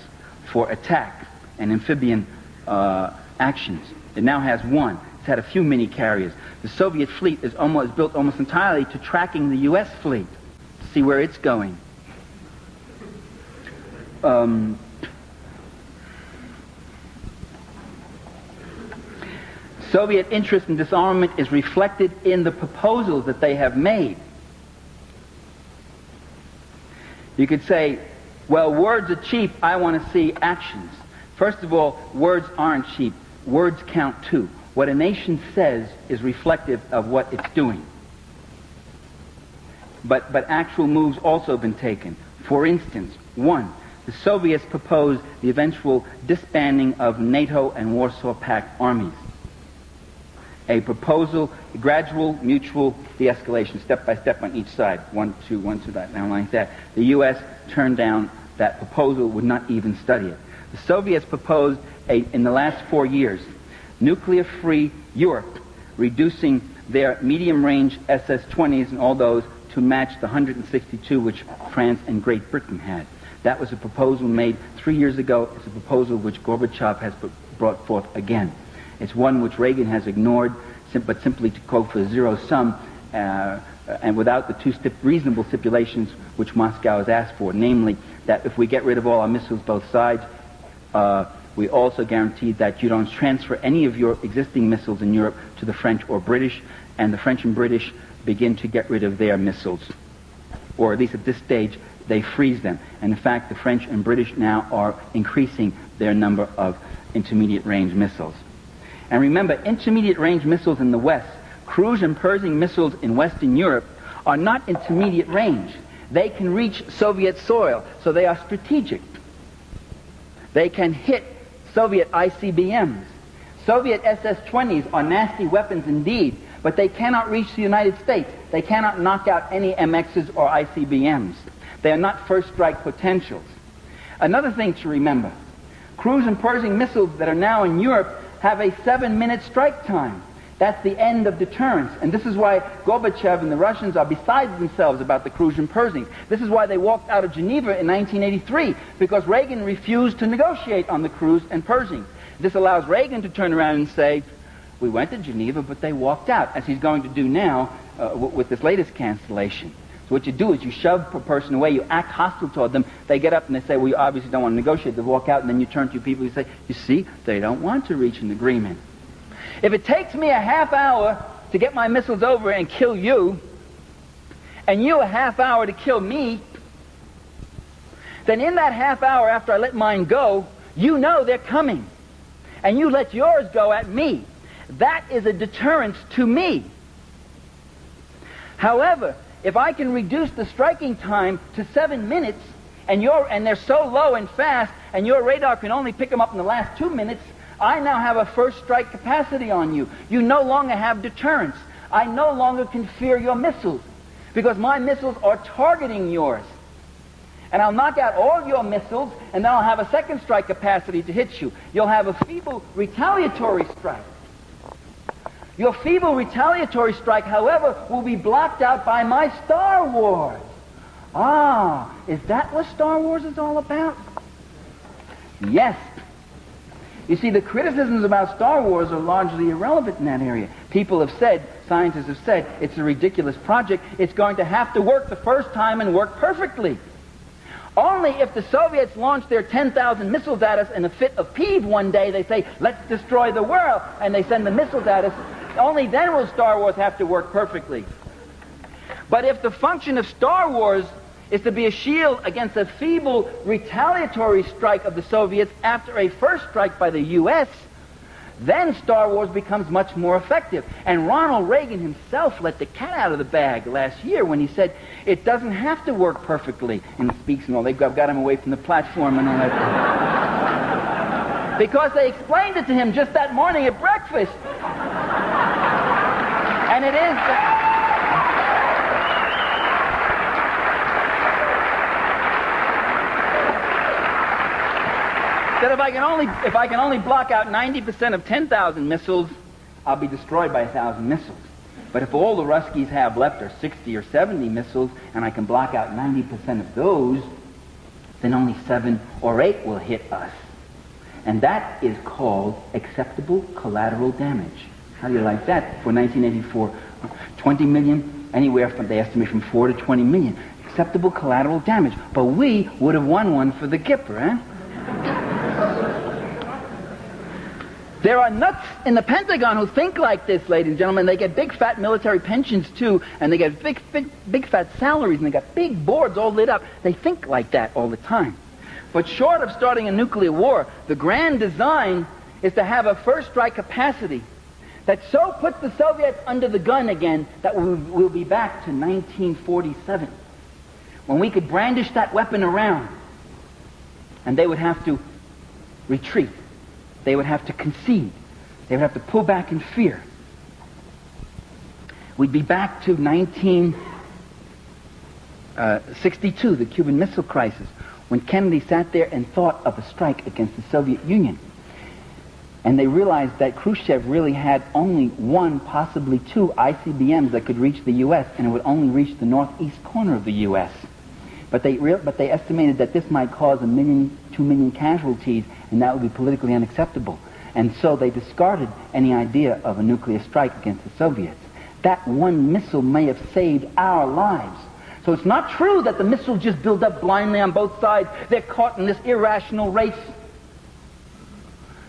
for attack and amphibian actions. It now has one. It's had a few mini carriers. The Soviet fleet is built almost entirely to tracking the U.S. fleet, to see where it's going. Soviet interest in disarmament is reflected in the proposals that they have made. You could say, well, words are cheap, I want to see actions. First of all, words aren't cheap. Words count too. What a nation says is reflective of what it's doing. But actual moves also have been taken. For instance, one, the Soviets proposed the eventual disbanding of NATO and Warsaw Pact armies. A proposal, gradual, mutual de-escalation, step by step on each side. One, two, that, now like that. The U.S. turned down that proposal, would not even study it. The Soviets proposed, in the last 4 years, nuclear-free Europe, reducing their medium-range SS-20s and all those to match the 162 which France and Great Britain had. That was a proposal made 3 years ago. It's a proposal which Gorbachev has brought forth again. It's one which Reagan has ignored, but simply to quote for zero sum, and without the two reasonable stipulations which Moscow has asked for, namely that if we get rid of all our missiles, both sides, we also guarantee that you don't transfer any of your existing missiles in Europe to the French or British, and the French and British begin to get rid of their missiles. Or at least at this stage, they freeze them. And in fact, the French and British now are increasing their number of intermediate-range missiles. And remember, intermediate-range missiles in the West, cruise and Pershing missiles in Western Europe, are not intermediate range. They can reach Soviet soil, so they are strategic. They can hit Soviet ICBMs. Soviet SS-20s are nasty weapons indeed, but they cannot reach the United States. They cannot knock out any MXs or ICBMs. They are not first strike potentials. Another thing to remember, cruise and Pershing missiles that are now in Europe have a 7-minute strike time. That's the end of deterrence. And this is why Gorbachev and the Russians are beside themselves about the cruise and Pershing. This is why they walked out of Geneva in 1983, because Reagan refused to negotiate on the cruise and Pershing. This allows Reagan to turn around and say, we went to Geneva, but they walked out, as he's going to do now with this latest cancellation. So what you do is you shove a person away, you act hostile toward them, they get up and they say, well, you obviously don't want to negotiate, they walk out, and then you turn to your people and say, you see, they don't want to reach an agreement. If it takes me a half hour to get my missiles over and kill you, and you a half hour to kill me, then in that half hour after I let mine go, you know they're coming. And you let yours go at me. That is a deterrence to me. However, if I can reduce the striking time to 7 minutes, and they're so low and fast, and your radar can only pick them up in the last 2 minutes, I now have a first strike capacity on you. You no longer have deterrence. I no longer can fear your missiles, because my missiles are targeting yours. And I'll knock out all your missiles, and then I'll have a second strike capacity to hit you. You'll have a feeble retaliatory strike. Your feeble retaliatory strike, however, will be blocked out by my Star Wars. Ah, is that what Star Wars is all about? Yes. You see, the criticisms about Star Wars are largely irrelevant in that area. People have said, scientists have said, it's a ridiculous project. It's going to have to work the first time and work perfectly. Only if the Soviets launch their 10,000 missiles at us in a fit of peeve one day, they say, let's destroy the world, and they send the missiles at us, only then will Star Wars have to work perfectly. But if the function of Star Wars is to be a shield against a feeble retaliatory strike of the Soviets after a first strike by the U.S., then Star Wars becomes much more effective. And Ronald Reagan himself let the cat out of the bag last year when he said, it doesn't have to work perfectly in speaks and all. They've got him away from the platform and all that. Because they explained it to him just that morning at breakfast. And it is... that if I can only block out 90% of 10,000 missiles, I'll be destroyed by 1,000 missiles. But if all the Ruskies have left are 60 or 70 missiles, and I can block out 90% of those, then only 7 or 8 will hit us. And that is called acceptable collateral damage. How do you like that for 1984? 20 million, anywhere from, they estimate, from 4 to 20 million. Acceptable collateral damage. But we would have won one for the Gipper, eh? There are nuts in the Pentagon who think like this, ladies and gentlemen. They get big fat military pensions too, and they get big fat salaries, and they got big boards all lit up. They think like that all the time. But short of starting a nuclear war, the grand design is to have a first strike capacity that so puts the Soviets under the gun again that we'll be back to 1947, when we could brandish that weapon around, and they would have to retreat. They would have to concede. They would have to pull back in fear. We'd be back to 1962, the Cuban Missile Crisis, when Kennedy sat there and thought of a strike against the Soviet Union. And they realized that Khrushchev really had only 1, possibly 2 ICBMs that could reach the U.S., and it would only reach the northeast corner of the U.S. But they estimated that this might cause 1 million, 2 million casualties, and that would be politically unacceptable. And so they discarded any idea of a nuclear strike against the Soviets. That one missile may have saved our lives. So it's not true that the missiles just build up blindly on both sides. They're caught in this irrational race.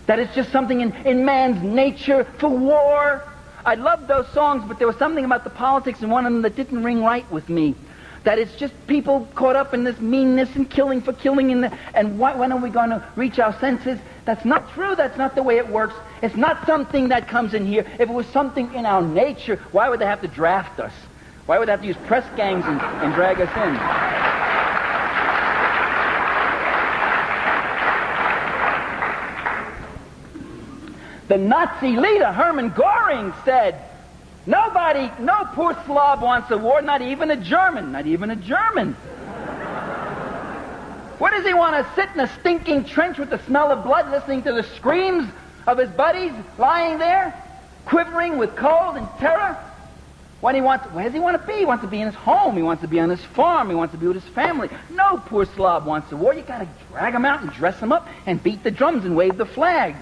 That it's just something in man's nature for war. I loved those songs, but there was something about the politics in one of them that didn't ring right with me. That it's just people caught up in this meanness and killing for killing, and when are we going to reach our senses? That's not true. That's not the way it works. It's not something that comes in here. If it was something in our nature, why would they have to draft us? Why would they have to use press gangs and drag us in? The Nazi leader, Hermann Göring, said, no poor Slav wants a war, not even a German. Not even a German. What does he want to sit in a stinking trench with the smell of blood, listening to the screams of his buddies lying there, quivering with cold and terror? Where does he want to be? He wants to be in his home. He wants to be on his farm. He wants to be with his family. No poor Slav wants a war. You got to drag him out and dress him up and beat the drums and wave the flag.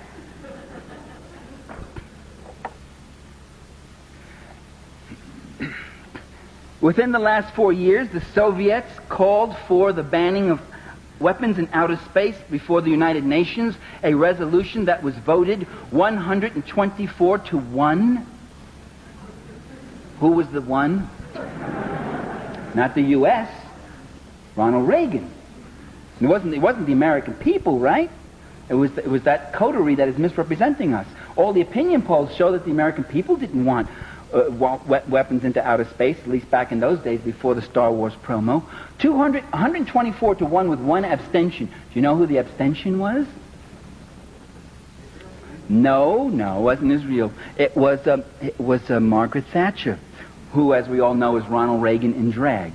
Within the last 4 years, the Soviets called for the banning of weapons in outer space before the United Nations, a resolution that was voted 124 to 1. Who was the one? Not the U.S., Ronald Reagan. It wasn't the American people, right? It was that coterie that is misrepresenting us. All the opinion polls show that the American people didn't want weapons into outer space, at least back in those days before the Star Wars promo. 124 to 1 with one abstention. Do you know who the abstention was? No, it wasn't Israel. It was Margaret Thatcher, who, as we all know, is Ronald Reagan in drag.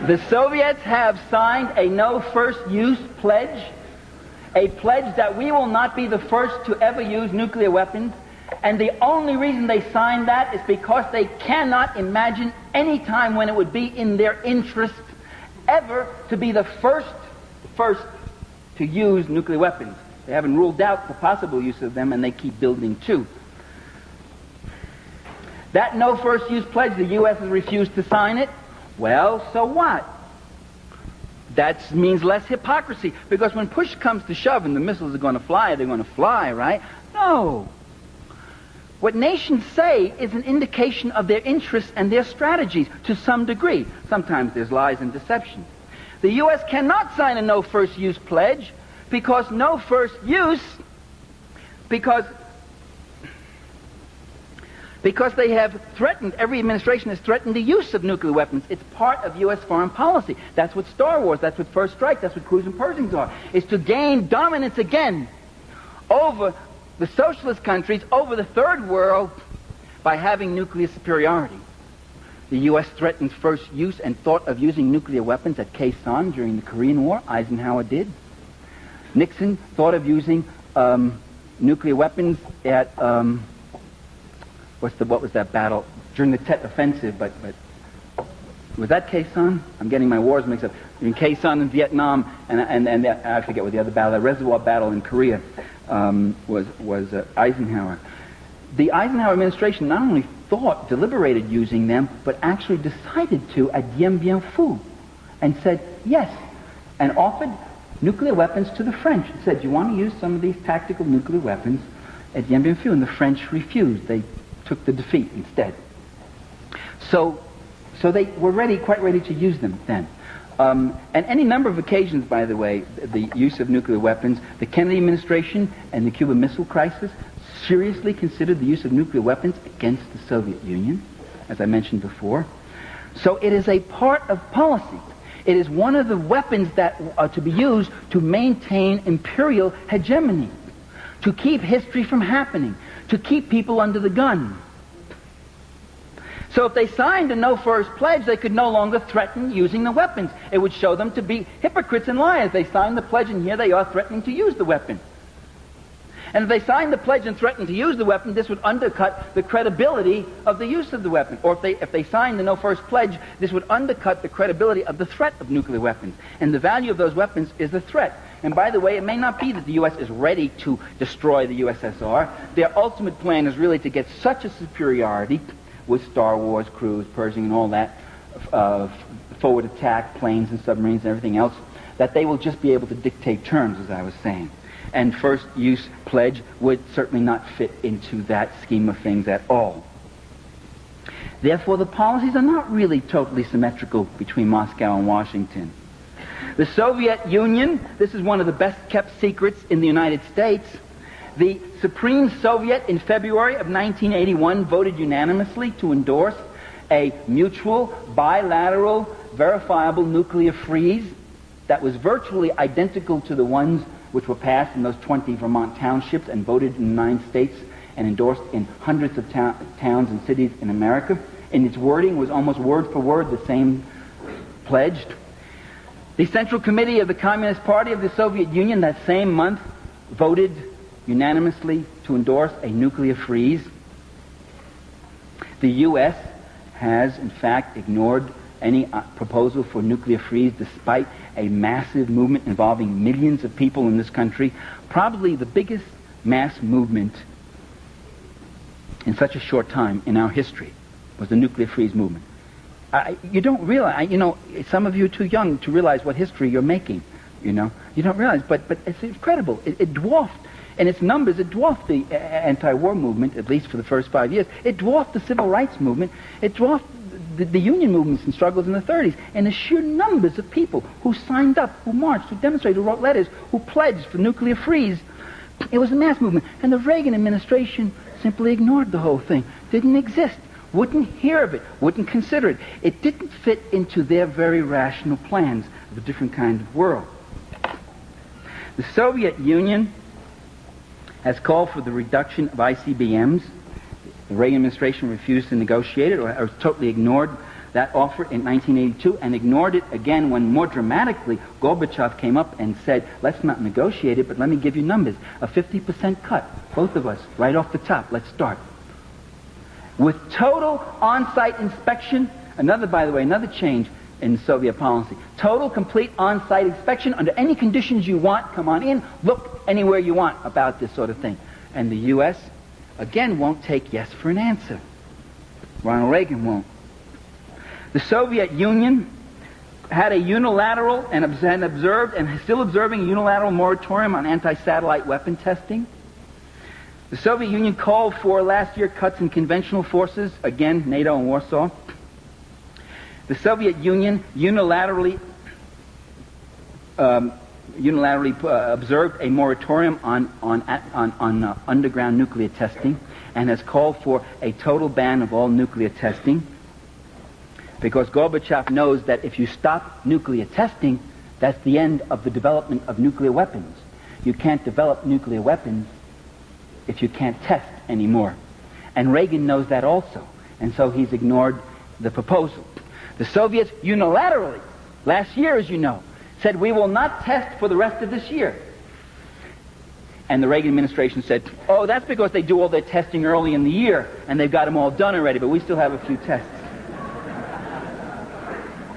The Soviets have signed a no first use pledge, a pledge that we will not be the first to ever use nuclear weapons, and the only reason they signed that is because they cannot imagine any time when it would be in their interest ever to be the first to use nuclear weapons. They haven't ruled out the possible use of them, and they keep building too. That no first use pledge, the U.S. has refused to sign it. Well, so what? That means less hypocrisy, because when push comes to shove and the missiles are going to fly, they're going to fly, right? No. What nations say is an indication of their interests and their strategies to some degree. Sometimes there's lies and deception. The U.S. cannot sign a no first use pledge because no first use, because they have threatened, every administration has threatened the use of nuclear weapons. It's part of U.S. foreign policy. That's what Star Wars, that's what First Strike, that's what Cruise and Pershings are. Is to gain dominance again over the socialist countries, over the third world, by having nuclear superiority. The U.S. threatened first use and thought of using nuclear weapons at Quezon during the Korean War. Eisenhower did. Nixon thought of using nuclear weapons at... what was that battle during the Tet Offensive? But was that Quezon? I'm getting my wars mixed up. In Quezon in Vietnam, and I forget what the other battle, the Reservoir Battle in Korea, was Eisenhower. The Eisenhower administration not only deliberated using them, but actually decided to at Dien Bien Phu, and said yes, and offered nuclear weapons to the French. It said, "Do you want to use some of these tactical nuclear weapons at Dien Bien Phu?" And the French refused. They took the defeat instead. So they were quite ready to use them then. And any number of occasions, by the way, the use of nuclear weapons, the Kennedy administration and the Cuban Missile Crisis seriously considered the use of nuclear weapons against the Soviet Union, as I mentioned before. So it is a part of policy. It is one of the weapons that are to be used to maintain imperial hegemony, to keep history from happening, to keep people under the gun. So if they signed a no first pledge, they could no longer threaten using the weapons. It would show them to be hypocrites and liars. They signed the pledge, and here they are threatening to use the weapon. And if they signed the pledge and threatened to use the weapon, this would undercut the credibility of the use of the weapon. Or if they signed the No First Pledge, this would undercut the credibility of the threat of nuclear weapons. And the value of those weapons is the threat. And by the way, it may not be that the U.S. is ready to destroy the USSR. Their ultimate plan is really to get such a superiority with Star Wars, cruise, Pershing, and all that, forward attack, planes and submarines and everything else, that they will just be able to dictate terms, as I was saying. And first use pledge would certainly not fit into that scheme of things at all. Therefore, the policies are not really totally symmetrical between Moscow and Washington. The Soviet Union, this is one of the best kept secrets in the United States. The Supreme Soviet in February of 1981 voted unanimously to endorse a mutual, bilateral, verifiable nuclear freeze that was virtually identical to the ones which were passed in those 20 Vermont townships and voted in 9 states and endorsed in hundreds of towns and cities in America. And its wording was almost word for word the same pledge. The Central Committee of the Communist Party of the Soviet Union that same month voted unanimously to endorse a nuclear freeze. The U.S. has, in fact, ignored any proposal for nuclear freeze despite a massive movement involving millions of people in this country, probably the biggest mass movement in such a short time in our history was the nuclear freeze movement. You don't realize, some of you are too young to realize what history you're making, you don't realize, but it's incredible. It dwarfed, in its numbers, it dwarfed the anti-war movement, at least for the first 5 years. It dwarfed the civil rights movement. It dwarfed the union movements and struggles in the 30s, and the sheer numbers of people who signed up, who marched, who demonstrated, who wrote letters, who pledged for nuclear freeze. It was a mass movement, and the Reagan administration simply ignored the whole thing. Didn't exist, wouldn't hear of it, wouldn't consider it. It didn't fit into their very rational plans of a different kind of world. The Soviet Union has called for the reduction of ICBMs. The Reagan administration refused to negotiate it, or totally ignored that offer in 1982, and ignored it again when, more dramatically, Gorbachev came up and said, let's not negotiate it, but let me give you numbers. A 50% cut, both of us, right off the top. Let's start. With total on-site inspection, another change in Soviet policy. Total, complete on-site inspection under any conditions you want. Come on in, look anywhere you want about this sort of thing. And the U.S., again, won't take yes for an answer. Ronald Reagan won't. The Soviet Union had a unilateral and observed and is still observing a unilateral moratorium on anti-satellite weapon testing. The Soviet Union called for last year cuts in conventional forces, again, NATO and Warsaw. The Soviet Union unilaterally observed a moratorium on underground nuclear testing and has called for a total ban of all nuclear testing, because Gorbachev knows that if you stop nuclear testing, that's the end of the development of nuclear weapons. You can't develop nuclear weapons if you can't test anymore. And Reagan knows that also, and so he's ignored the proposal. The Soviets unilaterally, last year, as you know, said we will not test for the rest of this year. And the Reagan administration said, oh, that's because they do all their testing early in the year and they've got them all done already, but we still have a few tests.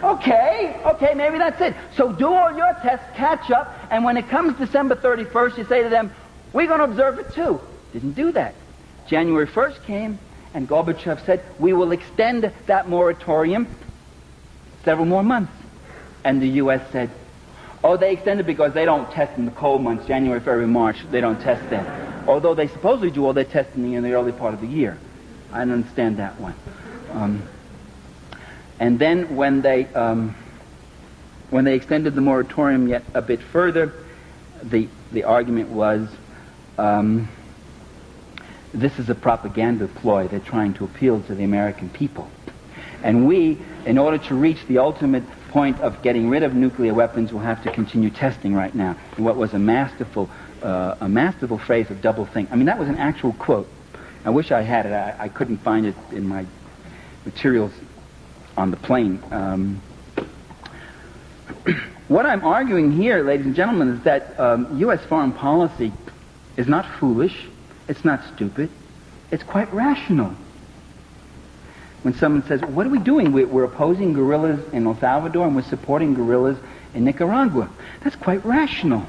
Okay, maybe that's it. So do all your tests, catch up, and when it comes December 31st, you say to them, we're going to observe it too. Didn't do that. January 1st came, and Gorbachev said, we will extend that moratorium several more months. And the U.S. said, oh, they extended because they don't test in the cold months, January, February, March. They don't test then. Although they supposedly do all their testing in the early part of the year. I don't understand that one. And then when they extended the moratorium yet a bit further, the argument was, this is a propaganda ploy. They're trying to appeal to the American people. And we, in order to reach the ultimate point of getting rid of nuclear weapons, will have to continue testing right now. And what was a masterful phrase of double think. I mean, that was an actual quote. I wish I had it. I couldn't find it in my materials on the plane. What I'm arguing here, ladies and gentlemen, is that U.S. foreign policy is not foolish, it's not stupid, it's quite rational. When someone says, what are we doing? We're opposing guerrillas in El Salvador and we're supporting guerrillas in Nicaragua. That's quite rational.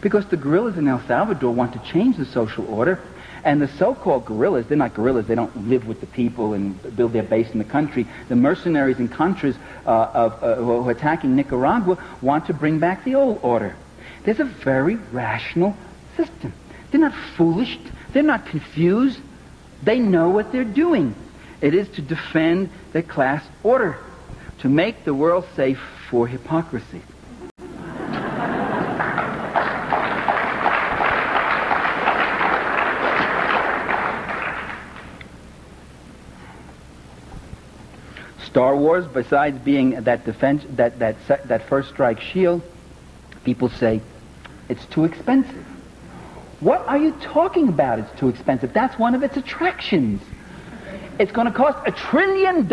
Because the guerrillas in El Salvador want to change the social order, and the so-called guerrillas, they're not guerrillas, they don't live with the people and build their base in the country. The mercenaries and contras who are attacking Nicaragua want to bring back the old order. There's a very rational system. They're not foolish, they're not confused, they know what they're doing. It is to defend the class order, to make the world safe for hypocrisy. Star Wars, besides being that defense, that first strike shield, people say it's too expensive. What are you talking about? It's too expensive. That's one of its attractions. It's going to cost $1 trillion.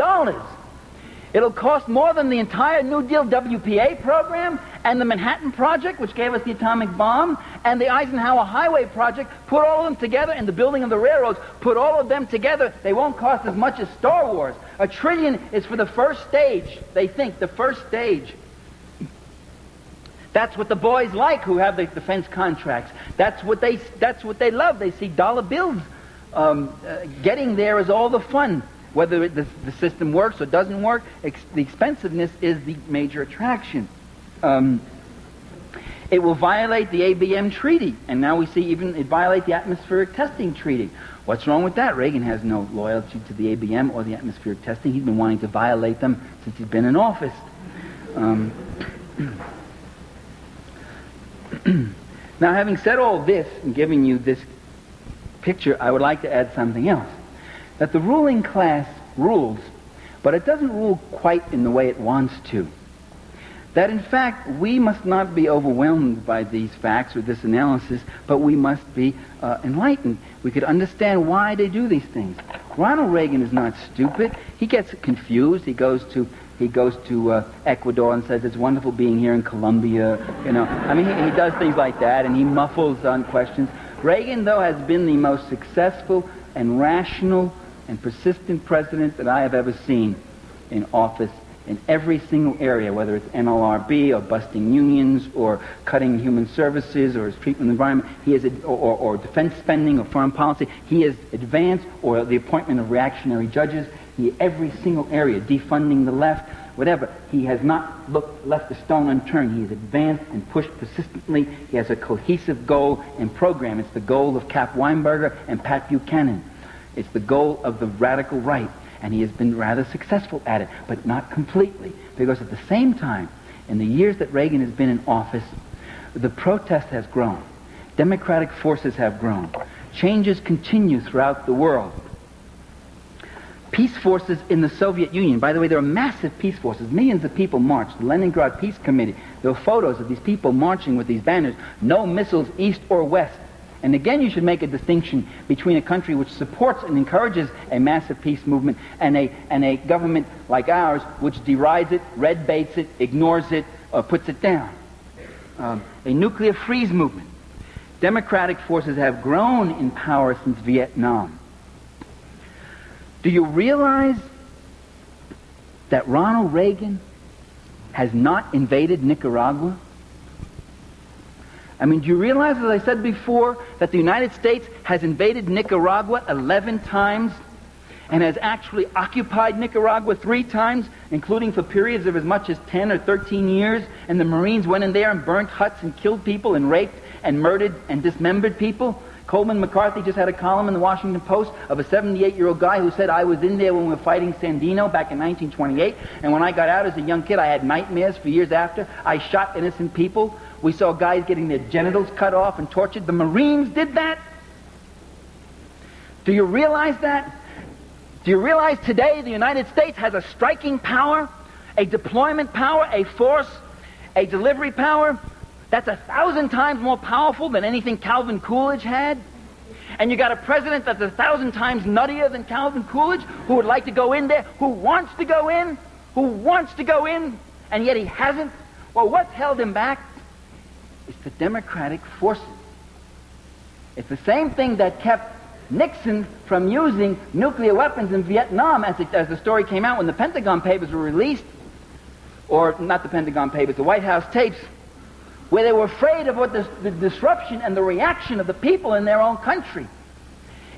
It'll cost more than the entire New Deal WPA program and the Manhattan Project, which gave us the atomic bomb, and the Eisenhower Highway Project. Put all of them together, and the building of the railroads, put all of them together, they won't cost as much as Star Wars. $1 trillion is for the first stage, they think, the first stage. That's what the boys like who have the defense contracts. That's what they love. They see dollar bills. Getting there is all the fun. Whether the system works or doesn't work, the expensiveness is the major attraction. It will violate the ABM treaty, and now we see even it violate the atmospheric testing treaty. What's wrong with that? Reagan has no loyalty to the ABM or the atmospheric testing. He's been wanting to violate them since he's been in office. Now, having said all this and giving you this picture, I would like to add something else. That the ruling class rules, but it doesn't rule quite in the way it wants to. That in fact, we must not be overwhelmed by these facts or this analysis, but we must be enlightened. We could understand why they do these things. Ronald Reagan is not stupid. He gets confused. He goes to Ecuador and says, it's wonderful being here in Colombia. You know, I mean, he does things like that, and he muffles on questions. Reagan, though, has been the most successful and rational and persistent president that I have ever seen in office in every single area, whether it's NLRB or busting unions or cutting human services or his treatment of the environment, he is, or defense spending or foreign policy, he has advanced, or the appointment of reactionary judges, every single area, defunding the left, whatever. He has not left a stone unturned. He has advanced and pushed persistently. He has a cohesive goal and program. It's the goal of Cap Weinberger and Pat Buchanan. It's the goal of the radical right, and he has been rather successful at it, but not completely, because at the same time, in the years that Reagan has been in office, the protest has grown. Democratic forces have grown. Changes continue throughout the world. Peace forces in the Soviet Union. By the way, there are massive peace forces. Millions of people marched. The Leningrad Peace Committee. There are photos of these people marching with these banners. No missiles east or west. And again, you should make a distinction between a country which supports and encourages a massive peace movement and a government like ours which derides it, red baits it, ignores it, or puts it down. A nuclear freeze movement. Democratic forces have grown in power since Vietnam. Do you realize that Ronald Reagan has not invaded Nicaragua? I mean, do you realize, as I said before, that the United States has invaded Nicaragua 11 times and has actually occupied Nicaragua 3 times, including for periods of as much as 10 or 13 years, and the Marines went in there and burnt huts and killed people and raped and murdered and dismembered people? Coleman McCarthy just had a column in the Washington Post of a 78-year-old guy who said, I was in there when we were fighting Sandino back in 1928, and when I got out as a young kid, I had nightmares for years after. I shot innocent people. We saw guys getting their genitals cut off and tortured. The Marines did that. Do you realize that? Do you realize today the United States has a striking power, a deployment power, a force, a delivery power that's 1,000 times more powerful than anything Calvin Coolidge had? And you got a president that's 1,000 times nuttier than Calvin Coolidge, who would like to go in there, who wants to go in, and yet he hasn't? Well, what's held him back? It's the democratic forces. It's the same thing that kept Nixon from using nuclear weapons in Vietnam, as the story came out when the Pentagon Papers were released, or not the Pentagon Papers, the White House tapes, where they were afraid of what the disruption and the reaction of the people in their own country.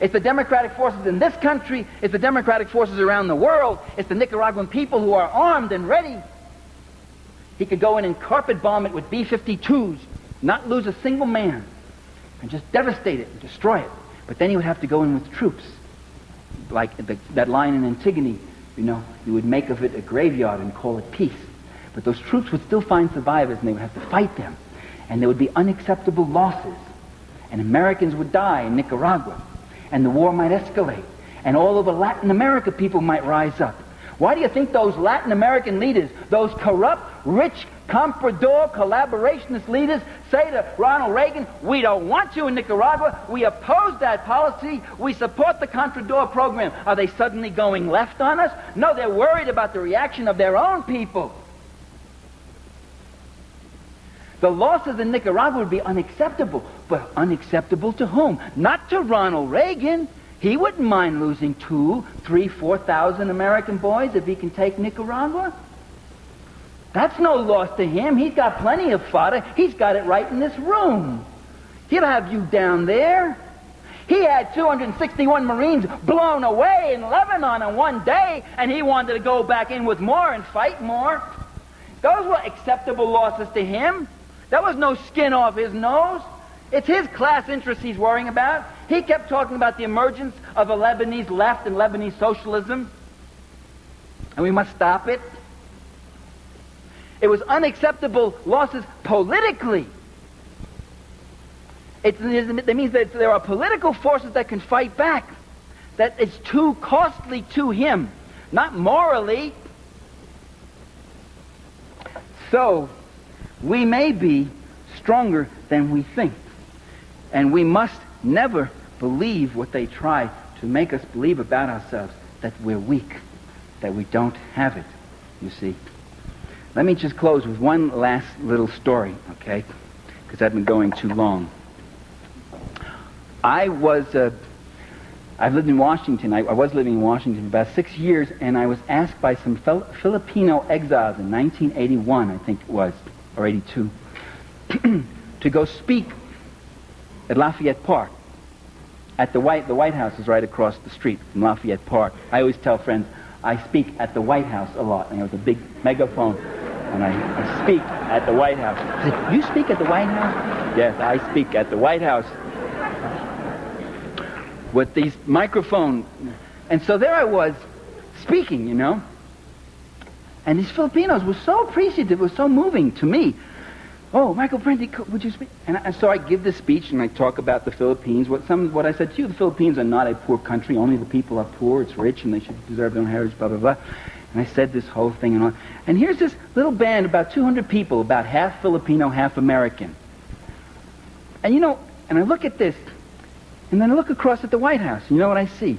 It's the democratic forces in this country, it's the democratic forces around the world, it's the Nicaraguan people who are armed and ready. He could go in and carpet bomb it with B-52s, not lose a single man, and just devastate it and destroy it. But then he would have to go in with troops. Like that line in Antigone, you would make of it a graveyard and call it peace. But those troops would still find survivors, and they would have to fight them. And there would be unacceptable losses. And Americans would die in Nicaragua. And the war might escalate. And all over Latin America, people might rise up. Why do you think those Latin American leaders, those corrupt, rich, comprador, collaborationist leaders, say to Ronald Reagan, we don't want you in Nicaragua, we oppose that policy, we support the Contrador program? Are they suddenly going left on us? No, they're worried about the reaction of their own people. The losses in Nicaragua would be unacceptable. But unacceptable to whom? Not to Ronald Reagan. He wouldn't mind losing 2,000, 3,000, 4,000 American boys if he can take Nicaragua. That's no loss to him. He's got plenty of fodder. He's got it right in this room. He'll have you down there. He had 261 Marines blown away in Lebanon in one day, and he wanted to go back in with more and fight more. Those were acceptable losses to him. That was no skin off his nose. It's his class interests he's worrying about. He kept talking about the emergence of a Lebanese left and Lebanese socialism, and we must stop it. It was unacceptable losses politically. That means that there are political forces that can fight back, that it's too costly to him, not morally. So, we may be stronger than we think. And we must never believe what they try to make us believe about ourselves, that we're weak, that we don't have it, you see. Let me just close with one last little story, okay? Because I've been going too long. I've lived in Washington. I was living in Washington for about 6 years, and I was asked by some Filipino exiles in 1981, I think it was, or 82, to go speak at Lafayette Park. At the White House is right across the street from Lafayette Park. I always tell friends, I speak at the White House a lot. And I have a big megaphone, and I speak at the White House. I said, you speak at the White House? Yes, I speak at the White House. With these microphones. And so there I was, speaking, And these Filipinos were so appreciative, it was so moving to me. Oh, Michael Parenti, would you speak? And so I give this speech and I talk about the Philippines. What I said to you, the Philippines are not a poor country. Only the people are poor. It's rich and they should deserve their own heritage, blah, blah, blah. And I said this whole thing and all. And here's this little band, about 200 people, about half Filipino, half American. And and I look at this, and then I look across at the White House. You know what I see?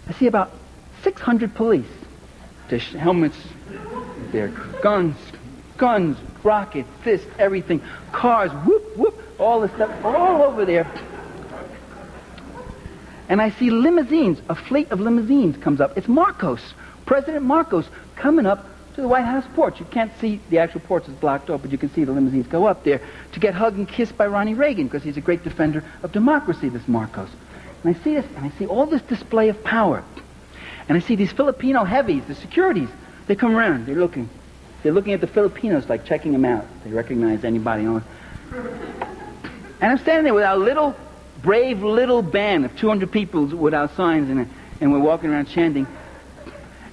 I see about 600 police. Their helmets, their guns, rockets, fists, everything, cars, whoop, whoop, all this stuff, all over there. And I see limousines, a fleet of limousines comes up. It's Marcos, President Marcos, coming up to the White House porch. You can't see the actual porch, it's blocked off, but you can see the limousines go up there to get hugged and kissed by Ronnie Reagan, because he's a great defender of democracy, this Marcos. And I see this, and I see all this display of power. And I see these Filipino heavies, the securities, they come around, they're looking at the Filipinos, like checking them out. They recognize anybody on. And I'm standing there with our brave little band of 200 people with our signs, and we're walking around chanting.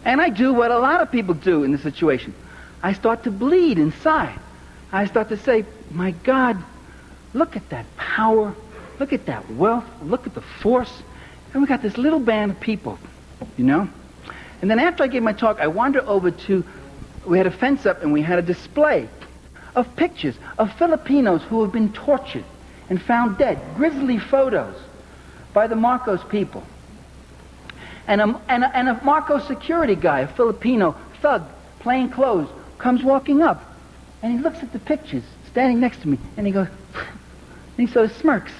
And I do what a lot of people do in this situation. I start to bleed inside. I start to say, my God, look at that power, look at that wealth, look at the force. And we got this little band of people, And then after I gave my talk, I wandered over to, we had a fence up and we had a display of pictures of Filipinos who have been tortured and found dead, grisly photos by the Marcos people. And a Marcos security guy, a Filipino thug, plain clothes, comes walking up, and he looks at the pictures standing next to me, and he goes, and he sort of smirks.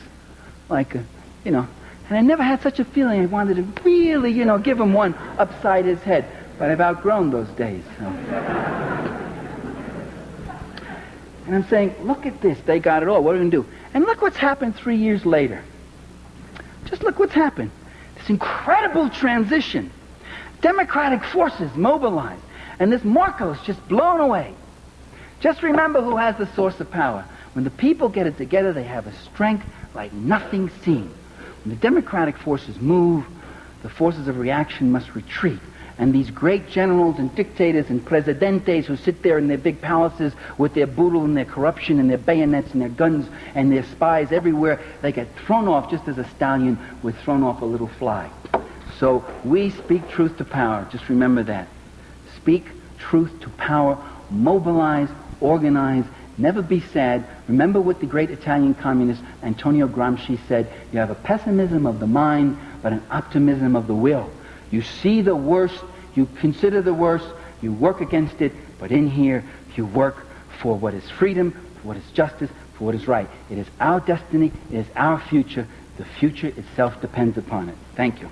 And I never had such a feeling I wanted to really, give him one upside his head. But I've outgrown those days. So. And I'm saying, look at this. They got it all. What are we going to do? And look what's happened 3 years later. Just look what's happened. This incredible transition. Democratic forces mobilized. And this Marcos just blown away. Just remember who has the source of power. When the people get it together, they have a strength like nothing seen. When the democratic forces move, the forces of reaction must retreat. And these great generals and dictators and presidentes who sit there in their big palaces with their boodle and their corruption and their bayonets and their guns and their spies everywhere, they get thrown off just as a stallion would thrown off a little fly. So we speak truth to power. Just remember that. Speak truth to power. Mobilize, organize, never be sad. Remember what the great Italian communist Antonio Gramsci said, you have a pessimism of the mind, but an optimism of the will. You see the worst, you consider the worst, you work against it, but in here you work for what is freedom, for what is justice, for what is right. It is our destiny, it is our future. The future itself depends upon it. Thank you.